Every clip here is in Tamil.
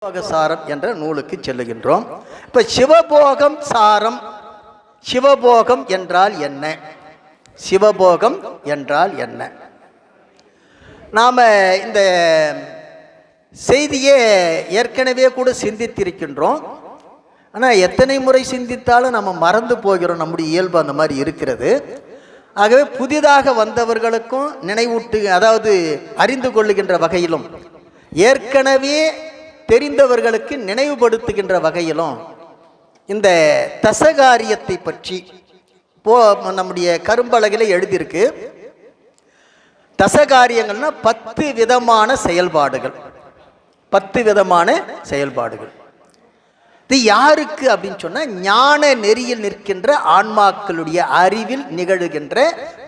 சாரம் என்ற நூலுக்கு செல்லுகின்றோம். இப்ப சிவபோகம் சாரம், சிவபோகம் என்றால் என்ன? சிவபோகம் என்றால் என்ன? நாம இந்த செய்தியை ஏற்கனவே கூட சிந்தித்திருக்கின்றோம். ஆனால் எத்தனை முறை சிந்தித்தாலும் நம்ம மறந்து போகிறோம். நம்முடைய இயல்பு அந்த மாதிரி இருக்கிறது. ஆகவே புதிதாக வந்தவர்களுக்கும் நினைவூட்டு, அதாவது அறிந்து கொள்ளுகின்ற வகையிலும், ஏற்கனவே தெரிந்தவர்களுக்கு நினைவுபடுத்துகின்ற வகையிலும் இந்த தசகாரியத்தை பற்றி நம்முடைய கரும்பலகையில் எழுதியிருக்கு. தசகாரியங்கள்னா 10 விதமான செயல்பாடுகள். 10 விதமான செயல்பாடுகள். இது யாருக்கு அப்படின்னு சொன்னா, ஞான நெறியில் நிற்கின்ற ஆன்மாக்களுடைய அறிவில் நிகழுகின்ற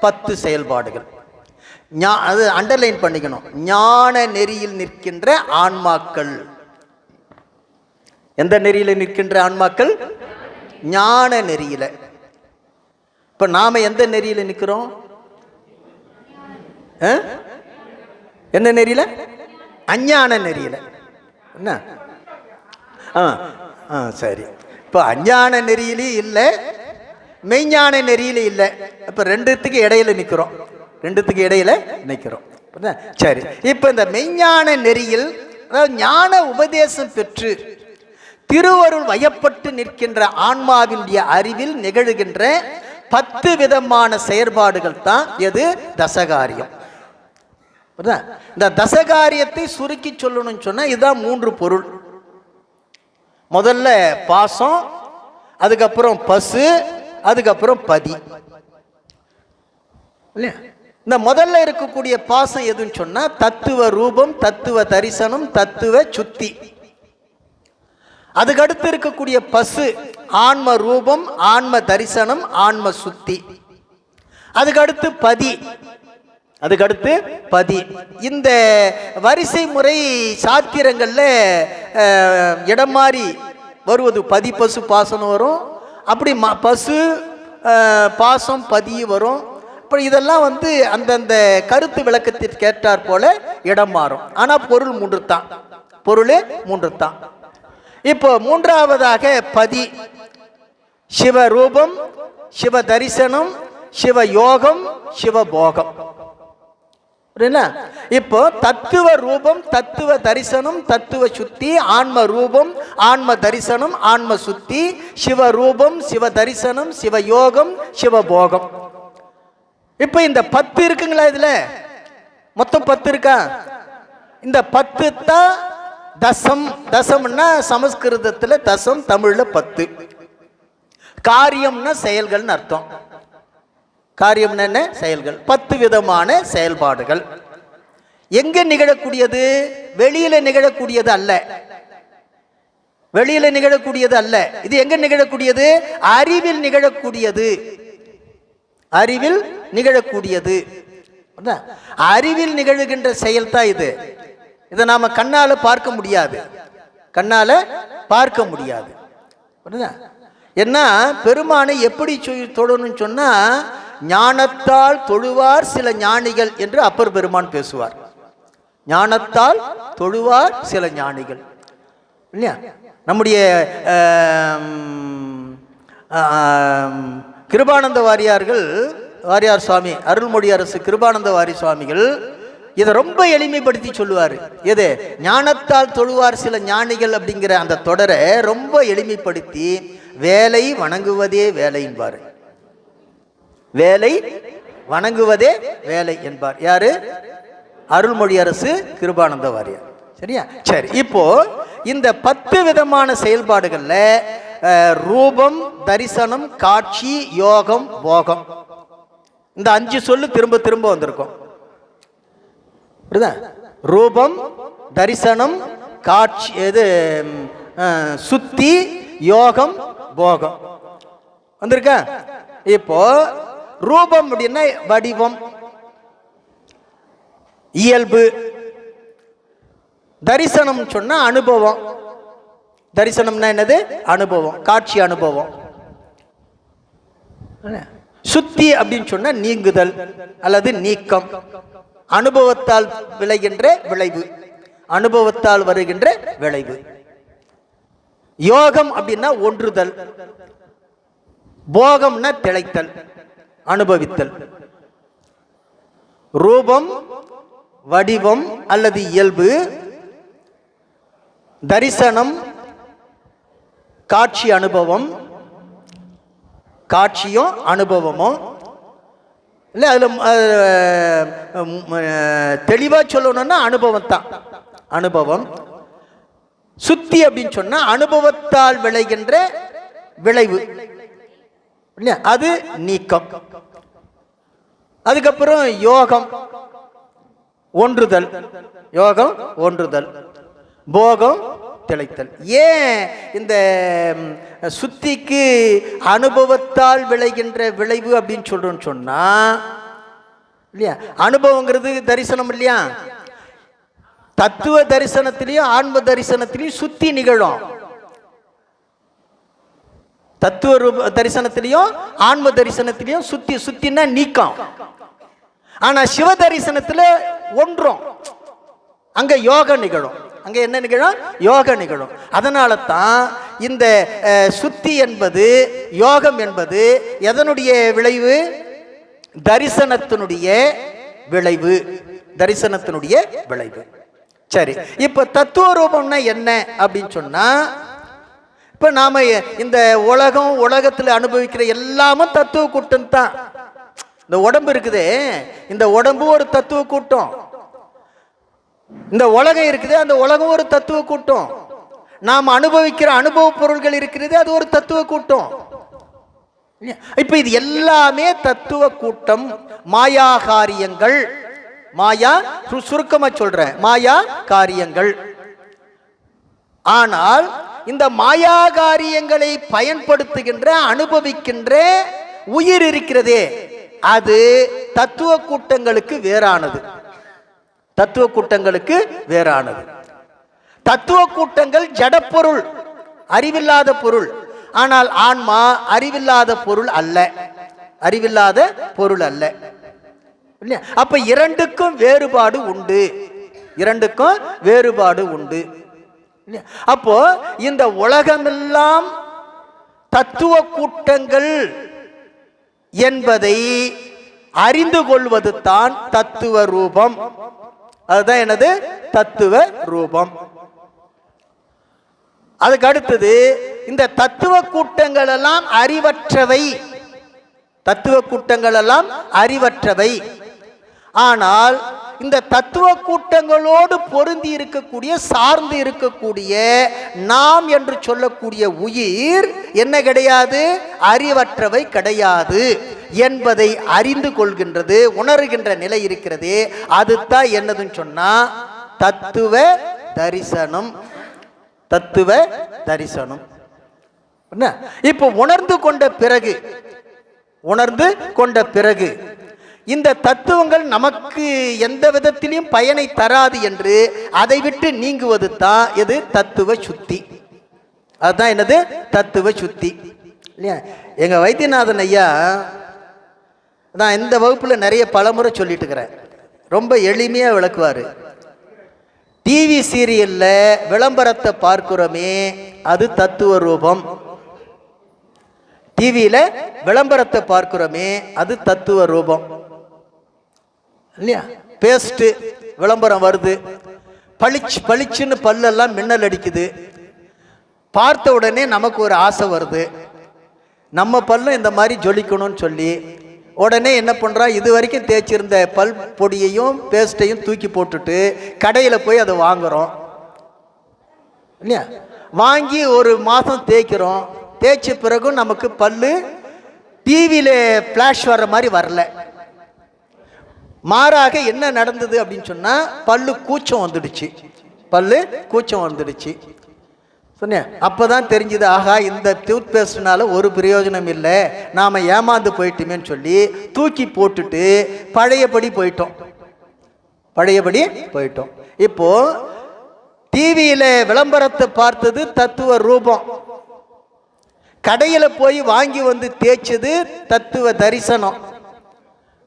10 செயல்பாடுகள். அது அண்டர்லைன் பண்ணிக்கணும். ஞான நெறியில் நிற்கின்ற ஆன்மாக்கள். எந்த நெறியில நிற்கின்ற ஆன்மாக்கள்? ஞான நெறியில. இப்ப நாம எந்த நெறியில நிற்கிறோம்? என்ன நெறியில? அஞ்ஞான நெறியில. என்ன? சரி. இப்போ அஞ்ஞான நெறியிலே இல்லை, மெய்ஞான நெறியிலே இல்லை. இப்போ ரெண்டுத்துக்கு இடையில நிற்கிறோம். ரெண்டுத்துக்கு இடையில நிற்கிறோம். சரி. இப்போ இந்த மெய்ஞான நெறியில், அதாவது ஞான உபதேசம் பெற்று திருவருள் வயப்பட்டு நிற்கின்ற ஆன்மாவினுடைய அறிவில் நிகழுகின்ற 10 விதமான செயற்பாடுகள் தான் எது? தசகாரியம். இந்த தசகாரியத்தை சுருக்கி சொல்லணும்னு சொன்னா இதுதான் 3 பொருள். முதல்ல பாசம், அதுக்கப்புறம் பசு, அதுக்கப்புறம் பதி. இல்லையா? இந்த முதல்ல இருக்கக்கூடிய பாசம் எதுன்னு சொன்னா தத்துவ ரூபம், தத்துவ தரிசனம், தத்துவ சுத்தி. அதுக்கடுத்து இருக்கக்கூடிய பசு ஆன்ம ரூபம், ஆன்ம தரிசனம், ஆன்ம சுத்தி. அதுக்கடுத்து பதி. அதுக்கடுத்து பதி. இந்த வரிசை முறை சாத்திரங்கள்ல இடம் மாறி வருவது. பதி பசு பாசனம் வரும், அப்படி பசு பாசம் பதி வரும். இப்போ இதெல்லாம் அந்தந்த கருத்து விளக்கத்திற்கு ஏற்றாற் போல இடம் மாறும். ஆனால் பொருள் 3 தான். பொருள் 3 தான். இப்போ மூன்றாவதாக பதி. சிவரூபம், சிவ தரிசனம், சிவ யோகம், சிவபோகம். இப்போ தத்துவ ரூபம், தத்துவ தரிசனம், தத்துவ சுத்தி, ஆன்ம ரூபம், ஆன்ம தரிசனம், ஆன்ம சுத்தி, சிவரூபம், சிவ தரிசனம், சிவயோகம், சிவபோகம். இப்ப இந்த 10 இருக்குங்களா? இதுல மொத்தம் 10 இருக்கா? இந்த 10 தான் தசம். தசம்னா சமஸ்கிருதத்துல தசம், தமிழ்ல 10. காரியம்னா செயல்கள்னு அர்த்தம். காரியம் என்ன? செயல்கள். 10 விதமான செயல்பாடுகள். எங்க நிகழக்கூடியது? வெளியில நிகழக்கூடியது அல்ல. வெளியில நிகழக்கூடியது அல்ல. இது எங்க நிகழக்கூடியது? அறிவில் நிகழக்கூடியது. அறிவில் நிகழக்கூடியது. அறிவில் நிகழுகின்ற செயல் தான் இது. இதை நாம கண்ணால பார்க்க முடியாது. கண்ணால பார்க்க முடியாது. என்ன? பெருமானை எப்படி தொழணும்னு சொன்னா, ஞானத்தால் தொழுவார் சில ஞானிகள் என்று அப்பர் பெருமான் பேசுவார். ஞானத்தால் தொழுவார் சில ஞானிகள். இல்லையா? நம்முடைய கிருபானந்த வாரியார் சுவாமி, அருள்மொழி அரசு கிருபானந்த வாரி சுவாமிகள் இதை ரொம்ப எளிமைப்படுத்தி சொல்லுவார். எது? ஞானத்தால் தொழுவார் சில ஞானிகள் அப்படிங்கிற அந்த தொடரை ரொம்ப எளிமைப்படுத்தி வேலை வணங்குவதே வேலை என்பார். வேலை வணங்குவதே வேலை என்பார். யாரு? அருள்மொழி அரசு கிருபானந்த வாரியார். சரியா? சரி. இப்போ இந்த 10 விதமான செயல்பாடுகள்ல ரூபம், தரிசனம், காட்சி, யோகம், போகம், இந்த 5 சொல்லு திரும்ப திரும்ப வந்திருக்கும். ரூபம், தரிசனம், காட்சி, எது சுத்தி, யோகம், போகம் வந்திருக்க. இப்போ ரூபம் அப்படின்னா வடிவம், இயல்பு. தரிசனம் சொன்னா அனுபவம். தரிசனம்னா என்னது? அனுபவம், காட்சி அனுபவம். சுத்தி அப்படின்னு சொன்னா நீங்குதல் அல்லது நீக்கம். அனுபவத்தால் விளைகின்ற விளைவு, அனுபவத்தால் வருகின்ற விளைவு. யோகம் அப்படின்னா ஒன்றுதல், போகம்னா திளைத்தல், அனுபவித்தல். ரூபம் வடிவம் அல்லது இயல்பு, தரிசனம் காட்சி அனுபவம், காட்சியும் அனுபவமும் இல்லை. அதில் தெளிவாக சொல்லணும்னா அனுபவம் தான். அனுபவம். சுத்தி அப்படின்னு சொன்னா அனுபவத்தால் விளைகின்ற விளைவு இல்லையா, அது நீக்கம். அதுக்கப்புறம் யோகம் ஒன்றுதல், யோகம் ஒன்றுதல், போகம் திளைத்தல். ஏன் இந்த சுத்திக்கு அனுபவத்தால் விளைகின்ற விளைவு அப்படின்னு சொல்றோம்னு சொன்னா இல்லையா, அனுபவங்கிறது தரிசனம் இல்லையா. தத்துவ தரிசனத்திலையும் ஆன்ம தரிசனத்திலையும் சுத்தி நிகழும். தத்துவ தரிசனத்திலையும் ஆன்ம தரிசனத்திலையும் சுத்தி, சுத்தினா நீக்கம். ஆனா சிவ தரிசனத்துல ஒன்றும், அங்க யோக நிகழும். அங்க என்ன நிகழும்? யோக நிகழும். அதனால தான் இந்த சுத்தி என்பது, யோகம் என்பது எதனுடைய விளைவு? தரிசனத்தினுடைய விளைவு, தரிசனத்தினுடைய விளைவு. சரி, இப்ப தத்துவ ரூபம்னா என்ன அப்படின்னு சொன்னா, இப்ப நாம இந்த உலகம், உலகத்துல அனுபவிக்கிற எல்லாமும் தத்துவ கூட்டம் தான். இந்த உடம்பு இருக்குதே, இந்த உடம்பு ஒரு தத்துவ கூட்டம். இந்த உலகம் இருக்குது, அந்த உலகம் ஒரு தத்துவ கூட்டம். நாம் அனுபவிக்கிற அனுபவ பொருள்கள் இருக்கிறது, அது ஒரு தத்துவ கூட்டம். இப்ப இது எல்லாமே தத்துவ கூட்டம், மாயா காரியங்கள். மாயா, சுருக்கமா சொல்றேன், மாயா காரியங்கள். ஆனால் இந்த மாயா காரியங்களை பயன்படுத்துகின்ற, அனுபவிக்கின்ற உயிர் இருக்கிறதே, அது தத்துவ கூட்டங்களுக்கு வேறானது. தத்துவ கூட்டங்களுக்கு வேறானது. தத்துவ கூட்டங்கள் ஜடப்பொருள், அறிவில்லாத பொருள். ஆனால் ஆன்மா அறிவில்லாத பொருள் அல்ல, அறிவில்லாத பொருள் அல்ல. அப்ப இரண்டுக்கும் வேறுபாடு உண்டு, இரண்டுக்கும் வேறுபாடு உண்டு. அப்போ இந்த உலகமெல்லாம் தத்துவ கூட்டங்கள் என்பதை அறிந்து கொள்வது தான் தத்துவ ரூபம். அதுதான் எனது தத்துவ ரூபம். அதுக்கு அடுத்தது, இந்த தத்துவ கூட்டங்கள் எல்லாம் அறிவற்றவை. தத்துவ கூட்டங்கள் எல்லாம் அறிவற்றவை. ஆனால் இந்த தத்துவ கூட்டங்களோடு பொருந்தி இருக்கக்கூடிய, சார்ந்து இருக்கக்கூடிய நாம் என்று சொல்லக்கூடிய உயிர் என்ன கிடையாது? அறிவற்றவை கிடையாது என்பதை அறிந்து கொள்கின்றது, உணர்கின்ற நிலை இருக்கிறது. அதுதான் என்னதுன்னு சொன்னா தத்துவ தரிசனம். தத்துவ தரிசனம். இப்போ உணர்ந்து கொண்ட பிறகு, உணர்ந்து கொண்ட பிறகு இந்த தத்துவங்கள் நமக்கு எந்த விதத்திலையும் பயனை தராது என்று அதை விட்டு நீங்குவது தான் எது? தத்துவ சுத்தி. அதுதான் என்னது? தத்துவ சுத்தி இல்லையா. எங்க வைத்தியநாதன் ஐயா, நான் இந்த வகுப்புல நிறைய பலமுறை சொல்லிட்டு இருக்கிறேன், ரொம்ப எளிமையா விளக்குவாரு. டிவி சீரியல்ல விளம்பரத்தை பார்க்கிறோமே, அது தத்துவ ரூபம். டிவியில விளம்பரத்தை பார்க்கிறோமே, அது தத்துவ ரூபம் இல்லையா. பேஸ்ட் விளம்பரம் வருது, பளிச்சு பளிச்சுன்னு பல்லெல்லாம் மின்னல் அடிக்குது. பார்த்த உடனே நமக்கு ஒரு ஆசை வருது, நம்ம பல்லும் இந்த மாதிரி ஜொலிக்கணும்னு சொல்லி உடனே என்ன பண்ணுறோம்? இது வரைக்கும் தேய்ச்சிருந்த பல் பொடியையும் பேஸ்ட்டையும் தூக்கி போட்டுட்டு கடையில் போய் அதை வாங்குகிறோம் இல்லையா. வாங்கி ஒரு மாதம் தேய்க்கிறோம். தேய்ச்ச பிறகும் நமக்கு பல்லு டிவியில் ஃப்ளாஷ் வர்ற மாதிரி வரல. மாறாக என்ன நடந்தது அப்படின்னு சொன்னால், பல்லு கூச்சம் வந்துடுச்சு, பல்லு கூச்சம் வந்துடுச்சு சொன்னேன். அப்போ தான் தெரிஞ்சுது, ஆகா இந்த டூத் பேஸ்ட்னால ஒரு பிரயோஜனம் இல்லை, நாம் ஏமாந்து போயிட்டோமேன்னு சொல்லி தூக்கி போட்டுட்டு பழையபடி போயிட்டோம், பழையபடி போயிட்டோம். இப்போ டிவியில் விளம்பரத்தை பார்த்தது தத்துவ ரூபம், கடையில் போய் வாங்கி வந்து தேய்ச்சது தத்துவ தரிசனம்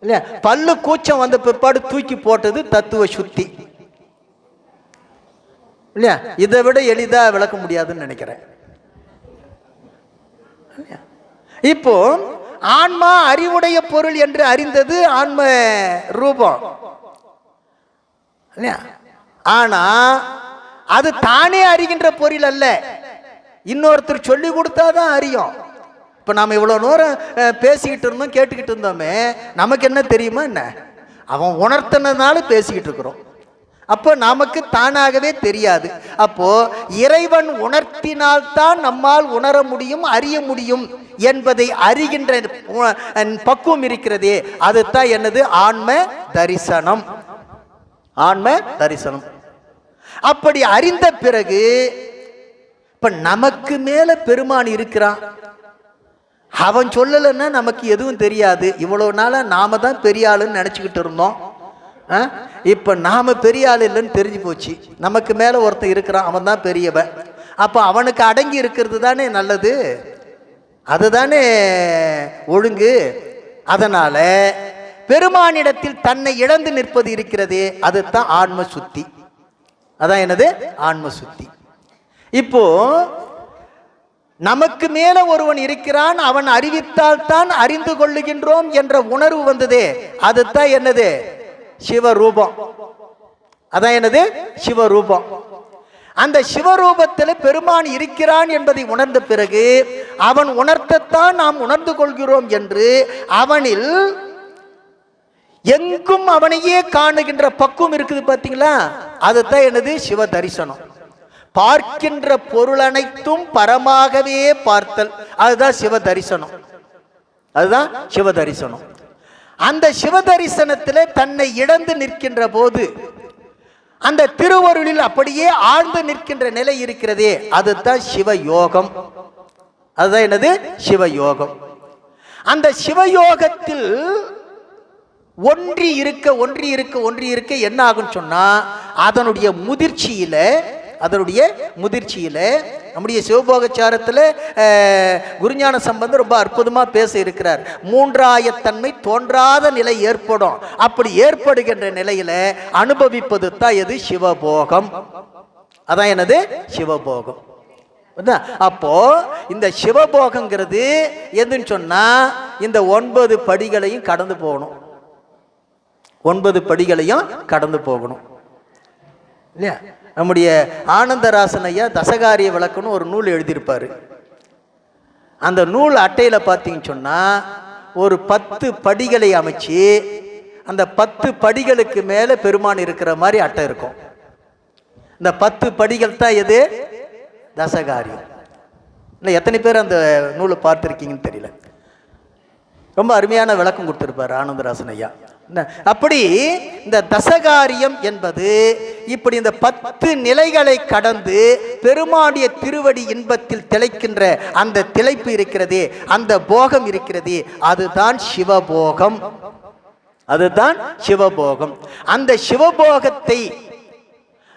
இல்லையா. பல்லு கூச்சம் வந்த பிற்பாடு தூக்கி போட்டது தத்துவ சுத்தி இல்லையா. இதை விட எளிதாக விளக்க முடியாதுன்னு நினைக்கிறேன் இப்போ ஆன்மா அறிவுடைய பொருள் என்று அறிந்தது ஆன்ம ரூபம் இல்லையா? ஆனா அது தானே அறிகின்ற பொருள் அல்ல, இன்னொருத்தர் சொல்லி கொடுத்தாதான் அறியும். இப்போ நாம் இவ்வளோ நேரம் பேசிக்கிட்டு இருந்தோம், கேட்டுக்கிட்டு இருந்தோமே, நமக்கு என்ன தெரியுமா? என்ன அவன் உணர்த்தினதுனால பேசிக்கிட்டு இருக்கிறோம். அப்போ நமக்கு தானாகவே தெரியாது. அப்போ இறைவன் உணர்த்தினால்தான் நம்மால் உணர முடியும், அறிய முடியும் என்பதை அறிகின்ற பக்குவம் இருக்கிறதே, அதுதான் என்னது? ஆன்ம தரிசனம். ஆன்ம தரிசனம். அப்படி அறிந்த பிறகு இப்ப நமக்கு மேல பெருமான் இருக்கிறான். அவன் சொல்லலைன்னா நமக்கு எதுவும் தெரியாது. இவ்வளவு நாளா நாம தான் பெரிய ஆளுன்னு நினைச்சுக்கிட்டு இருந்தோம். இப்ப நாம பெரிய ஆள் இல்லைன்னு தெரிஞ்சு போச்சு. நமக்கு மேல ஒருத்தன் இருக்கிறான், அவன் தான் பெரியவன். அப்ப அவனுக்கு அடங்கி இருக்கிறது தானே நல்லது, அதுதானே ஒழுங்கு. அதனால பெருமானிடத்தில் தன்னை இழந்து நிற்பது இருக்கிறதே, அதுதான் ஆன்ம சுத்தி. அதான் என்னது? ஆன்ம சுத்தி. இப்போ நமக்கு மேல ஒருவன் இருக்கிறான், அவன் அறிவித்தால் தான் அறிந்து கொள்ளுகின்றோம் என்ற உணர்வு வந்ததே, அதுதான் என்னது? சிவரூபம். அதான் என்னது? சிவரூபம். அந்த சிவரூபத்தில் பெருமான் இருக்கிறான் என்பதை உணர்ந்த பிறகு அவன் உணர்த்தத்தான் நாம் உணர்ந்து கொள்கிறோம் என்று அவனில் எங்கும் அவனையே காணுகின்ற பக்குவம் இருக்குது. பார்த்தீங்களா? அதுதான் என்னது? சிவ தரிசனம். பார்க்கின்ற பொருள் அனைத்தும் பரமாகவே பார்த்தல், அதுதான் சிவ தரிசனம். அதுதான் சிவ தரிசனம். அந்த சிவ தரிசனத்தில் தன்னை இழந்து நிற்கின்ற போது அந்த திருவருளில் அப்படியே ஆழ்ந்து நிற்கின்ற நிலை இருக்கிறதே, அதுதான் சிவயோகம். அதுதான் என்னது? சிவயோகம். அந்த சிவயோகத்தில் ஒன்றி இருக்க என்ன ஆகும் சொன்னா, அதனுடைய முதிர்ச்சியில நம்முடைய சிவபோகச்சாரத்தில் குருஞான சம்பந்தர் ரொம்ப அற்புதமாக பேச இருக்கிறார். மூன்றாயத்தன்மை தோன்றாத நிலை ஏற்படும். அப்படி ஏற்படுகின்ற நிலையில அனுபவிப்பது தான் எது? சிவபோகம். அதான் என்னது? சிவபோகம். அப்போ இந்த சிவபோகங்கிறது எதுன்னு சொன்னா, இந்த 9 படிகளையும் கடந்து போகணும். 9 படிகளையும் கடந்து போகணும் இல்லையா? நம்முடைய ஆனந்தராசன் ஐயா தசகாரிய விளக்குன்னு ஒரு நூல் எழுதியிருப்பார். அந்த நூல் அட்டையில் பார்த்தீங்கன்னு சொன்னால் ஒரு 10 படிகளை அமைச்சு அந்த 10 படிகளுக்கு மேலே பெருமான் இருக்கிற மாதிரி அட்டை இருக்கும். இந்த 10 படிகள் தான் எது? தசகாரியம். இல்லை, எத்தனை பேர் அந்த நூலை பார்த்துருக்கீங்கன்னு தெரியல. ரொம்ப அருமையான விளக்கம் கொடுத்துருப்பார் ஆனந்தராசன் ஐயா. அப்படி இந்த தசகாரியம் என்பது இப்படி இந்த 10 நிலைகளை கடந்து பெருமானிய திருவடி இன்பத்தில் திளைக்கின்ற அந்த திளைப்பு இருக்கிறதே, அந்த போகம் இருக்கிறதே, அதுதான் சிவபோகம். அதுதான் சிவபோகம். அந்த சிவபோகத்தை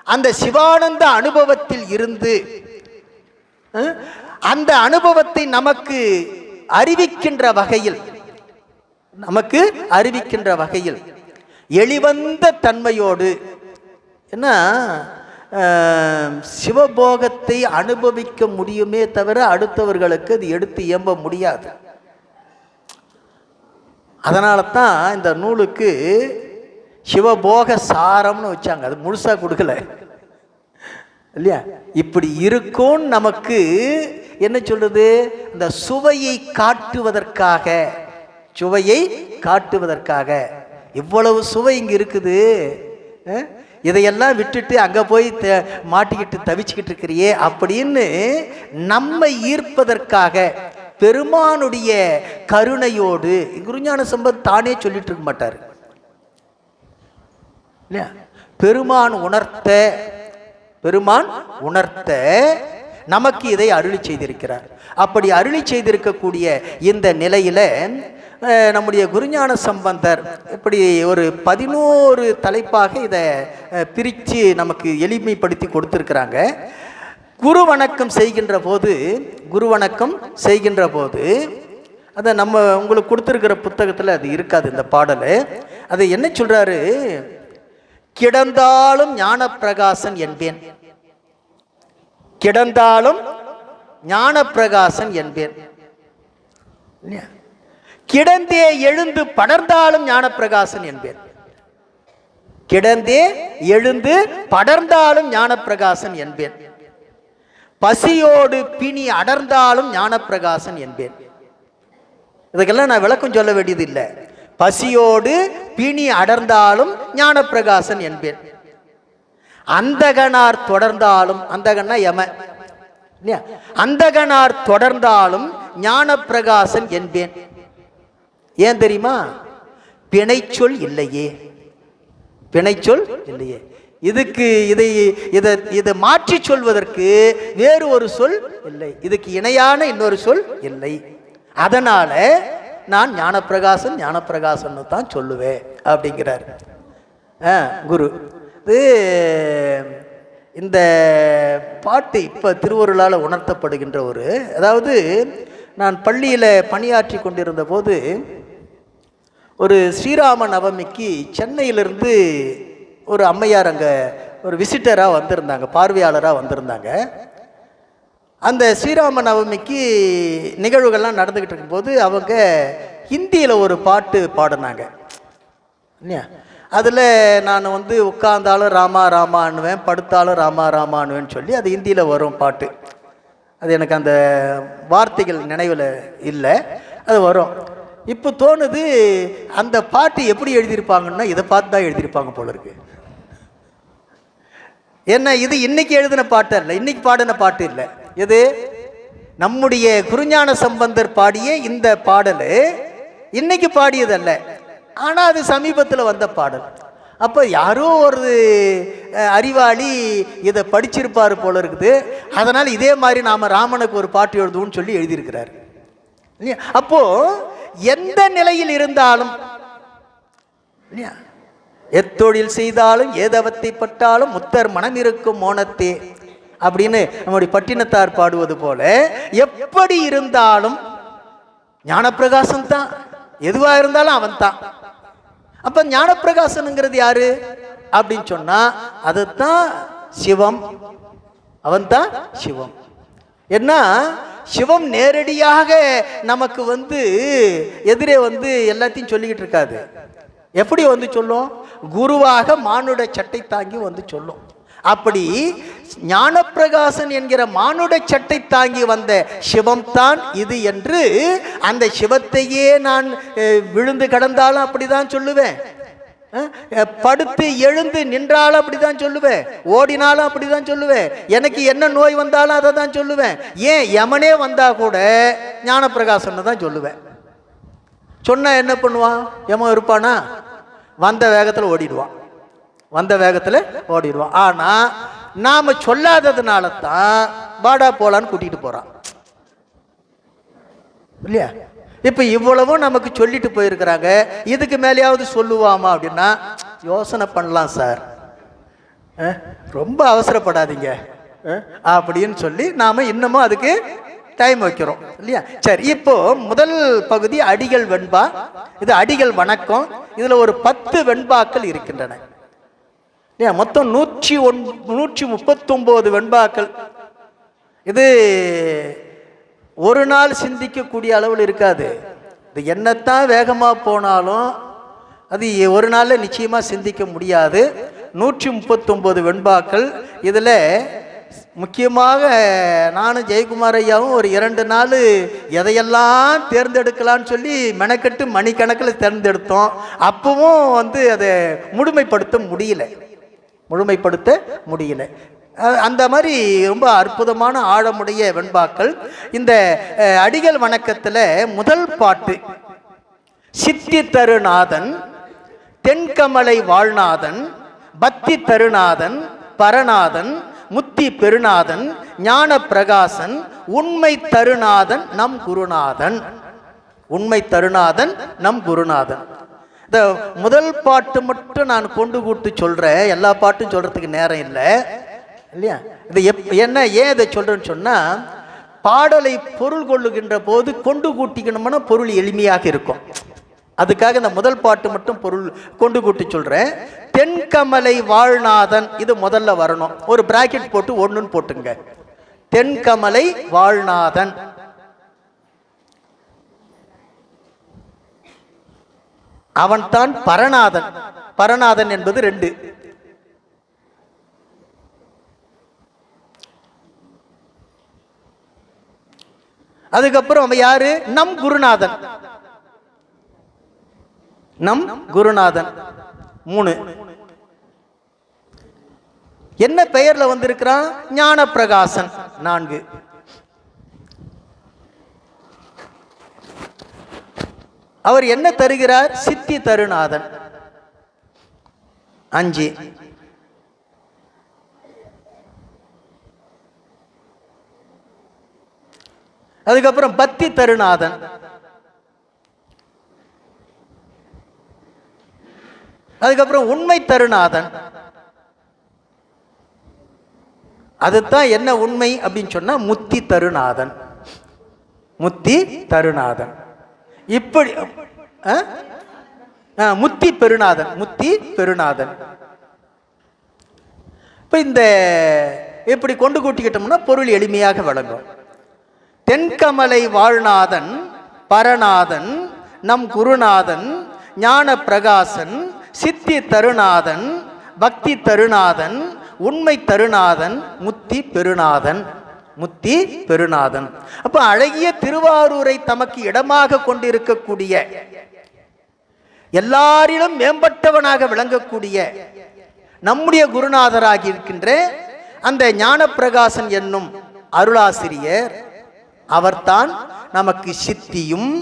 அந்த சிவானந்த அனுபவத்தில் இருந்து அந்த அனுபவத்தை நமக்கு அறிவிக்கின்ற வகையில் எளிவந்த தன்மையோடு, என்ன சிவபோகத்தை அனுபவிக்க முடியுமே தவிர அடுத்தவர்களுக்கு அது எடுத்து இயம்ப முடியாது. அதனால தான் இந்த நூலுக்கு சிவபோக சாரம்னு வச்சாங்க. அது முழுசா கொடுக்கல இல்லையா? இப்படி இருக்கும் நமக்கு என்ன சொல்றது? இந்த சுவையை காட்டுவதற்காக இவ்வளவு சுவை இங்க இருக்குது, இதையெல்லாம் விட்டுட்டு அங்க போய் மாட்டிக்கிட்டு தவிச்சுக்கிட்டு இருக்கிறியே அப்படின்னு நம்மை ஈர்ப்பதற்காக பெருமானுடைய கருணையோடு. குருஞான சம்பந்தர் தானே சொல்லிட்டு இருக்க மாட்டார் இல்லையா? பெருமான் உணர்த்த நமக்கு இதை அருளி செய்திருக்கிறார். அப்படி அருளி செய்திருக்கக்கூடிய இந்த நிலையில நம்முடைய குருஞான சம்பந்தர் இப்படி ஒரு 11 தலைப்பாக இதை பிரித்து நமக்கு எளிமைப்படுத்தி கொடுத்துருக்கிறாங்க. குரு வணக்கம் செய்கின்ற போது அதை நம்ம உங்களுக்கு கொடுத்துருக்கிற புத்தகத்தில் அது இருக்காது இந்த பாடல். அது என்ன சொல்றாரு? கிடந்தாலும் ஞானப்பிரகாசன் என்பேன், கிடந்தாலும் ஞானப்பிரகாசன் என்பேன். கிடந்தே எழுந்து படர்ந்தாலும் ஞானப்பிரகாசன் என்பேன். கிடந்தே எழுந்து படர்ந்தாலும் ஞானப்பிரகாசன் என்பேன். பசியோடு பிணி அடர்ந்தாலும் ஞானப்பிரகாசன் என்பேன். இதுக்கெல்லாம் நான் விளக்கம் சொல்ல வேண்டியது இல்லை. பசியோடு பிணி அடர்ந்தாலும் ஞானப்பிரகாசன் என்பேன். அந்தகனார் தொடர்ந்தாலும், அந்தகன்னா யம, அந்தகனார் தொடர்ந்தாலும் ஞானப்பிரகாசன் என்பேன். ஏன் தெரியுமா? பிணைச்சொல் இல்லையே, பிணைச்சொல் இல்லையே. இதுக்கு இதை மாற்றி சொல்வதற்கு வேறு ஒரு சொல் இல்லை, இதுக்கு இணையான இன்னொரு சொல் இல்லை. அதனால நான் ஞானப்பிரகாசன் ஞானப்பிரகாசன் தான் சொல்லுவேன் அப்படிங்கிறார் குரு. இது இந்த பாட்டு இப்போ திருவருளால் உணர்த்தப்படுகின்ற அதாவது நான் பள்ளியில் பணியாற்றி கொண்டிருந்த போது ஒரு ஸ்ரீராம நவமிக்கு சென்னையிலிருந்து ஒரு அம்மையார் அங்கே ஒரு விசிட்டராக வந்திருந்தாங்க, பார்வையாளராக வந்திருந்தாங்க. அந்த ஸ்ரீராம நவமிக்கு நிகழ்வுகள்லாம் நடந்துக்கிட்டு இருக்கும்போது அவங்க ஹிந்தியில் ஒரு பாட்டு பாடினாங்க. அதில் நான் உட்கார்ந்தாலும் ராமா ராமான்னுவேன், படுத்தாலும் ராமா ராமான்னுவேன்னு சொல்லி அது ஹிந்தியில் வரும் பாட்டு. அது எனக்கு அந்த வார்த்தைகள் நினைவில் இல்லை, அது வரும். இப்போ தோணுது அந்த பாட்டு எப்படி எழுதியிருப்பாங்கன்னா இதை பார்த்து தான் எழுதியிருப்பாங்க போல இருக்கு. ஏன்னா இது இன்னைக்கு எழுதின பாட்டு இல்லை, இன்னைக்கு பாடின பாட்டு இல்லை. எது? நம்முடைய குருஞான சம்பந்தர் பாடிய இந்த பாடல் இன்னைக்கு பாடியதல்ல, ஆனால் அது சமீபத்தில் வந்த பாடல். அப்போ யாரோ ஒரு அறிவாளி இதை படிச்சிருப்பார் போல இருக்குது. அதனால் இதே மாதிரி நாம் ராமனுக்கு ஒரு பாட்டு எழுதுவோம்னு சொல்லி எழுதியிருக்கிறார். இல்லையா? அப்போ எந்த நிலையில் இருந்தாலும், இல்லையா, எத்தொழில் செய்தாலும் ஏதவத்தை பட்டாலும் முத்தர் மனம் இருக்கும் மோனத்தே அப்படின்னு நம்முடைய பட்டினத்தார் பாடுவது போல, எப்படி இருந்தாலும் ஞானப்பிரகாசம் தான், எதுவா இருந்தாலும் அவன் தான். அப்ப ஞானப்பிரகாசனுங்கிறது யாரு அப்படின்னு சொன்னா அதுதான் சிவம், அவன் தான் சிவம். என்ன, சிவம் நேரடியாக நமக்கு எதிரே எல்லாத்தையும் சொல்லிக்கிட்டு இருக்காது. எப்படி சொல்லும்? குருவாக மானுட சட்டை தாங்கி சொல்லும். அப்படி ஞானப்பிரகாசன் என்கிற மானுட சட்டை தாங்கி வந்த சிவம்தான் இது என்று அந்த சிவத்தையே நான் விழுந்து கடந்தாலும் அப்படிதான் சொல்லுவேன், படுத்து எழுந்து நின்றாலும் அப்படிதான் சொல்லுவேன், ஓடினாலும் அப்படிதான் சொல்லுவேன், எனக்கு என்ன நோய் வந்தாலும் அதை தான் சொல்லுவேன். ஏன் யமனே வந்தா கூட ஞானப்பிரகாசன் தான் சொல்லுவேன். சொன்னா என்ன பண்ணுவான்? யமன் இருப்பானா? வந்த வேகத்தில் ஓடிடுவான், வந்த வேகத்தில் ஓடிடுவான். ஆனா நாம சொல்லாததுனால தான் பாடா போலான்னு கூட்டிட்டு போறான், இல்லையா? இப்ப இவ்வளவும் நமக்கு சொல்லிட்டு போயிருக்கிறாங்க, இதுக்கு மேலேயாவது சொல்லுவாமா அப்படின்னா யோசனை பண்ணலாம் சார், ரொம்ப அவசரப்படாதீங்க அப்படின்னு சொல்லி நாம இன்னமும் அதுக்கு டைம் வைக்கிறோம், இல்லையா? சரி, இப்போ முதல் பகுதி அடிகள் வெண்பா. இது அடிகள் வணக்கம். இதுல ஒரு 10 வெண்பாக்கள் இருக்கின்றன. மொத்தம் 139 வெண்பாக்கள். இது ஒரு நாள் சிந்திக்கக்கூடிய அளவில் இருக்காது. இது என்னத்தான் வேகமா போனாலும் அது ஒரு நாள்ல நிச்சயமா சிந்திக்க முடியாது. 139 வெண்பாக்கள். இதுல முக்கியமாக நானும் ஜெயக்குமார் ஐயாவும் ஒரு 2 நாள் எதையெல்லாம் தேர்ந்தெடுக்கலான்னு சொல்லி மெனக்கெட்டு மணிக்கணக்கில் தேர்ந்தெடுத்தோம். அப்பவும் அதை முழுமைப்படுத்த முடியல. அந்த மாதிரி ரொம்ப அற்புதமான ஆழமுடைய வெண்பாக்கள். இந்த அடிகள் வணக்கத்தில் முதல் பாட்டு சித்தி தருநாதன், தென்கமலை வாழ்நாதன், பக்தி தருநாதன், பரநாதன், முத்தி பெருநாதன், ஞான பிரகாசன், உண்மை தருநாதன் நம் குருநாதன். உண்மை தருநாதன் நம் குருநாதன். இந்த முதல் பாட்டு மட்டும் நான் கொண்டு கூட்டு சொல்றேன், எல்லா பாட்டும் சொல்றதுக்கு நேரம் இல்லை, இல்லையா? இது ஏன் இதை சொல்றேன்னு சொன்னா, பாடலை பொருள் கொள்ளுகின்ற போது கொண்டு கூட்டிக்கணும்னா பொருள் எளிமையாக இருக்கும். அதுக்காக இந்த முதல் பாட்டு மட்டும் பொருள் கொண்டு கூட்டி சொல்றேன். தென்கமலை வாழ்நாதன், இது முதல்ல வரணும். ஒரு பிராக்கெட் போட்டு 1ன்னு போட்டுங்க. தென்கமலை வாழ்நாதன். அவன்தான் பரநாதன். பரநாதன் என்பது 2. அதுக்கப்புறம் அவன் யாரு? நம் குருநாதன். நம் குருநாதன் 3. என்ன பெயர்ல வந்திருக்கிறான்? ஞான பிரகாசன் 4. அவர் என்ன தருகிறார்? சித்தி தருநாதன் 5. அதுக்கப்புறம் பக்தி தருநாதன். அதுக்கப்புறம் உண்மை தருநாதன். அதுதான் என்ன உண்மை அப்படின்னு சொன்னா முத்தி தருநாதன். முத்தி தருநாதன். இப்படி முத்தி பெருநாதன். முத்தி பெருநாதன். இப்ப இந்த இப்படி கொண்டு கூட்டிக்கிட்டோம்னா பொருள் எளிமையாக வழங்கும். தென்கமலை வாழ்நாதன் பரநாதன் நம் குருநாதன் ஞான பிரகாசன் சித்தி தருநாதன் பக்தி தருநாதன் உண்மை தருநாதன் முத்தி பெருநாதன். முத்தி பெருநாதன். அப்ப அழகிய திருவாரூரை தமக்கு இடமாக கொண்டிருக்கக்கூடிய, எல்லாரிலும் மேம்பட்டவனாக விளங்கக்கூடிய நம்முடைய குருநாதராகி இருக்கின்ற அந்த ஞான பிரகாசன் என்னும் அருளாசிரியர், அவர்தான் நமக்கு சித்தியும்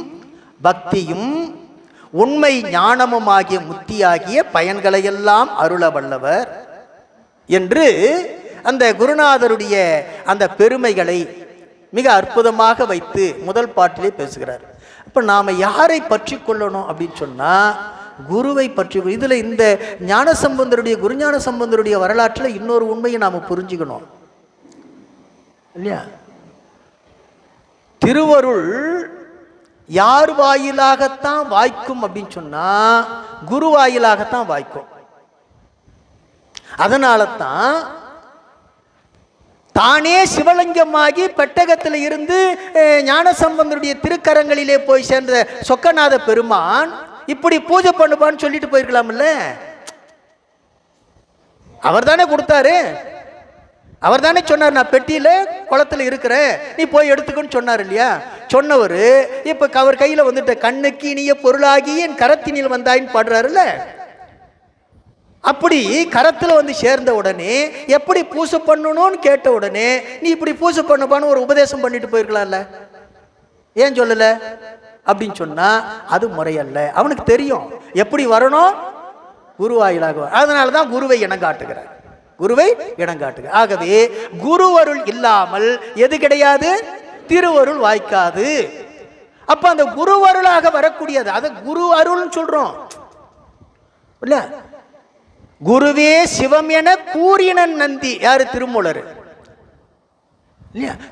பக்தியும் உண்மை ஞானமுமாகிய முத்தியாகிய பயன்களையெல்லாம் அருள வல்லவர் என்று அந்த குருநாதருடைய அந்த பெருமைகளை மிக அற்புதமாக வைத்து முதல் பாட்டிலே பேசுகிறார். அப்ப நாம யாரை பற்றி கொள்ளணும் அப்படின்னு சொன்னா குருவை பற்றி. இதுல இந்த ஞானசம்பந்தருடைய குருஞான சம்பந்தருடைய வரலாற்றில் இன்னொரு உண்மையை நாம புரிஞ்சுக்கணும் இல்லையா? திருவருள் யார் வாயிலாகத்தான் வாய்க்கும் அப்படின்னு சொன்னா குரு வாயிலாகத்தான் வாய்க்கும். அதனால தான் தானே சிவலிங்கமாகி பெட்டகத்தில் இருந்து ஞானசம்பந்தருடைய திருக்கரங்களிலே போய் சேர்ந்த சொக்கநாத பெருமான் இப்படி பூஜை பண்ணுவான்னு சொல்லிட்டு போயிருக்கலாம்ல. அவர் தானே கொடுத்தாரு. அவர் தானே சொன்னார், நான் பெட்டியில குளத்துல இருக்கிறேன், நீ போய் எடுத்துக்கன்னு சொன்னார் இல்லையா? சொன்னவர் இப்ப அவர் கையில வந்துட்ட கண்ணுக்கு இனிய பொருளாகி என் கரத்தினில் வந்தாயின்னு பாடுறாருல்ல. அப்படி கரத்தில் வந்து சேர்ந்த உடனே எப்படி பூசை பண்ணணும்னு கேட்ட உடனே நீ இப்படி பூசை பண்ணப்பான்னு ஒரு உபதேசம் பண்ணிட்டு போயிருக்கலாம்ல, ஏன் சொல்லல அப்படின்னு சொன்னா அது முறையல்ல. அவனுக்கு தெரியும் எப்படி வரணும், குருவாயிலாக. அதனாலதான் குருவை இனங்காட்டுகிறார். குருவை இனங்காட்டுகிறார். ஆகவே குருவருள் இல்லாமல் எது கிடையாது? திருவருள் வாய்க்காது. அப்ப அந்த குருவருளாக வரக்கூடியது அதை குரு அருள்னு சொல்றோம் இல்ல. குருவே சிவம் என கூறினன் நந்தி. யாரு? திருமூலர்.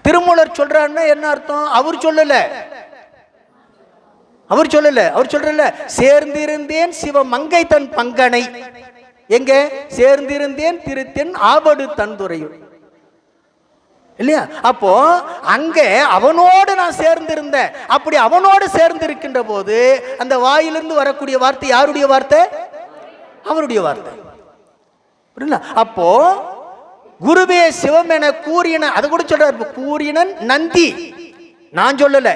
திருமூலர் சொல்றாருன்னா என்ன அர்த்தம்? அவர் சொல்லல. அவர் சொல்றல சேர்ந்திருந்தேன் சிவ மங்கை தன் பங்கனை. எங்க சேர்ந்திருந்தேன்? திருத்தென் ஆபடு தந்துரையுள் இல்லையா? அப்போ அங்க அவனோடு நான் சேர்ந்திருந்தேன். அப்படி அவனோடு சேர்ந்திருக்கின்ற போது அந்த வாயிலிருந்து வரக்கூடிய வார்த்தை யாருடைய வார்த்தை? அவருடைய வார்த்தை. அப்போ குருவே சிவம் என கூறின, அதை கூட சொல்றாரு, கூறினன் நந்தி, நான் சொல்லல.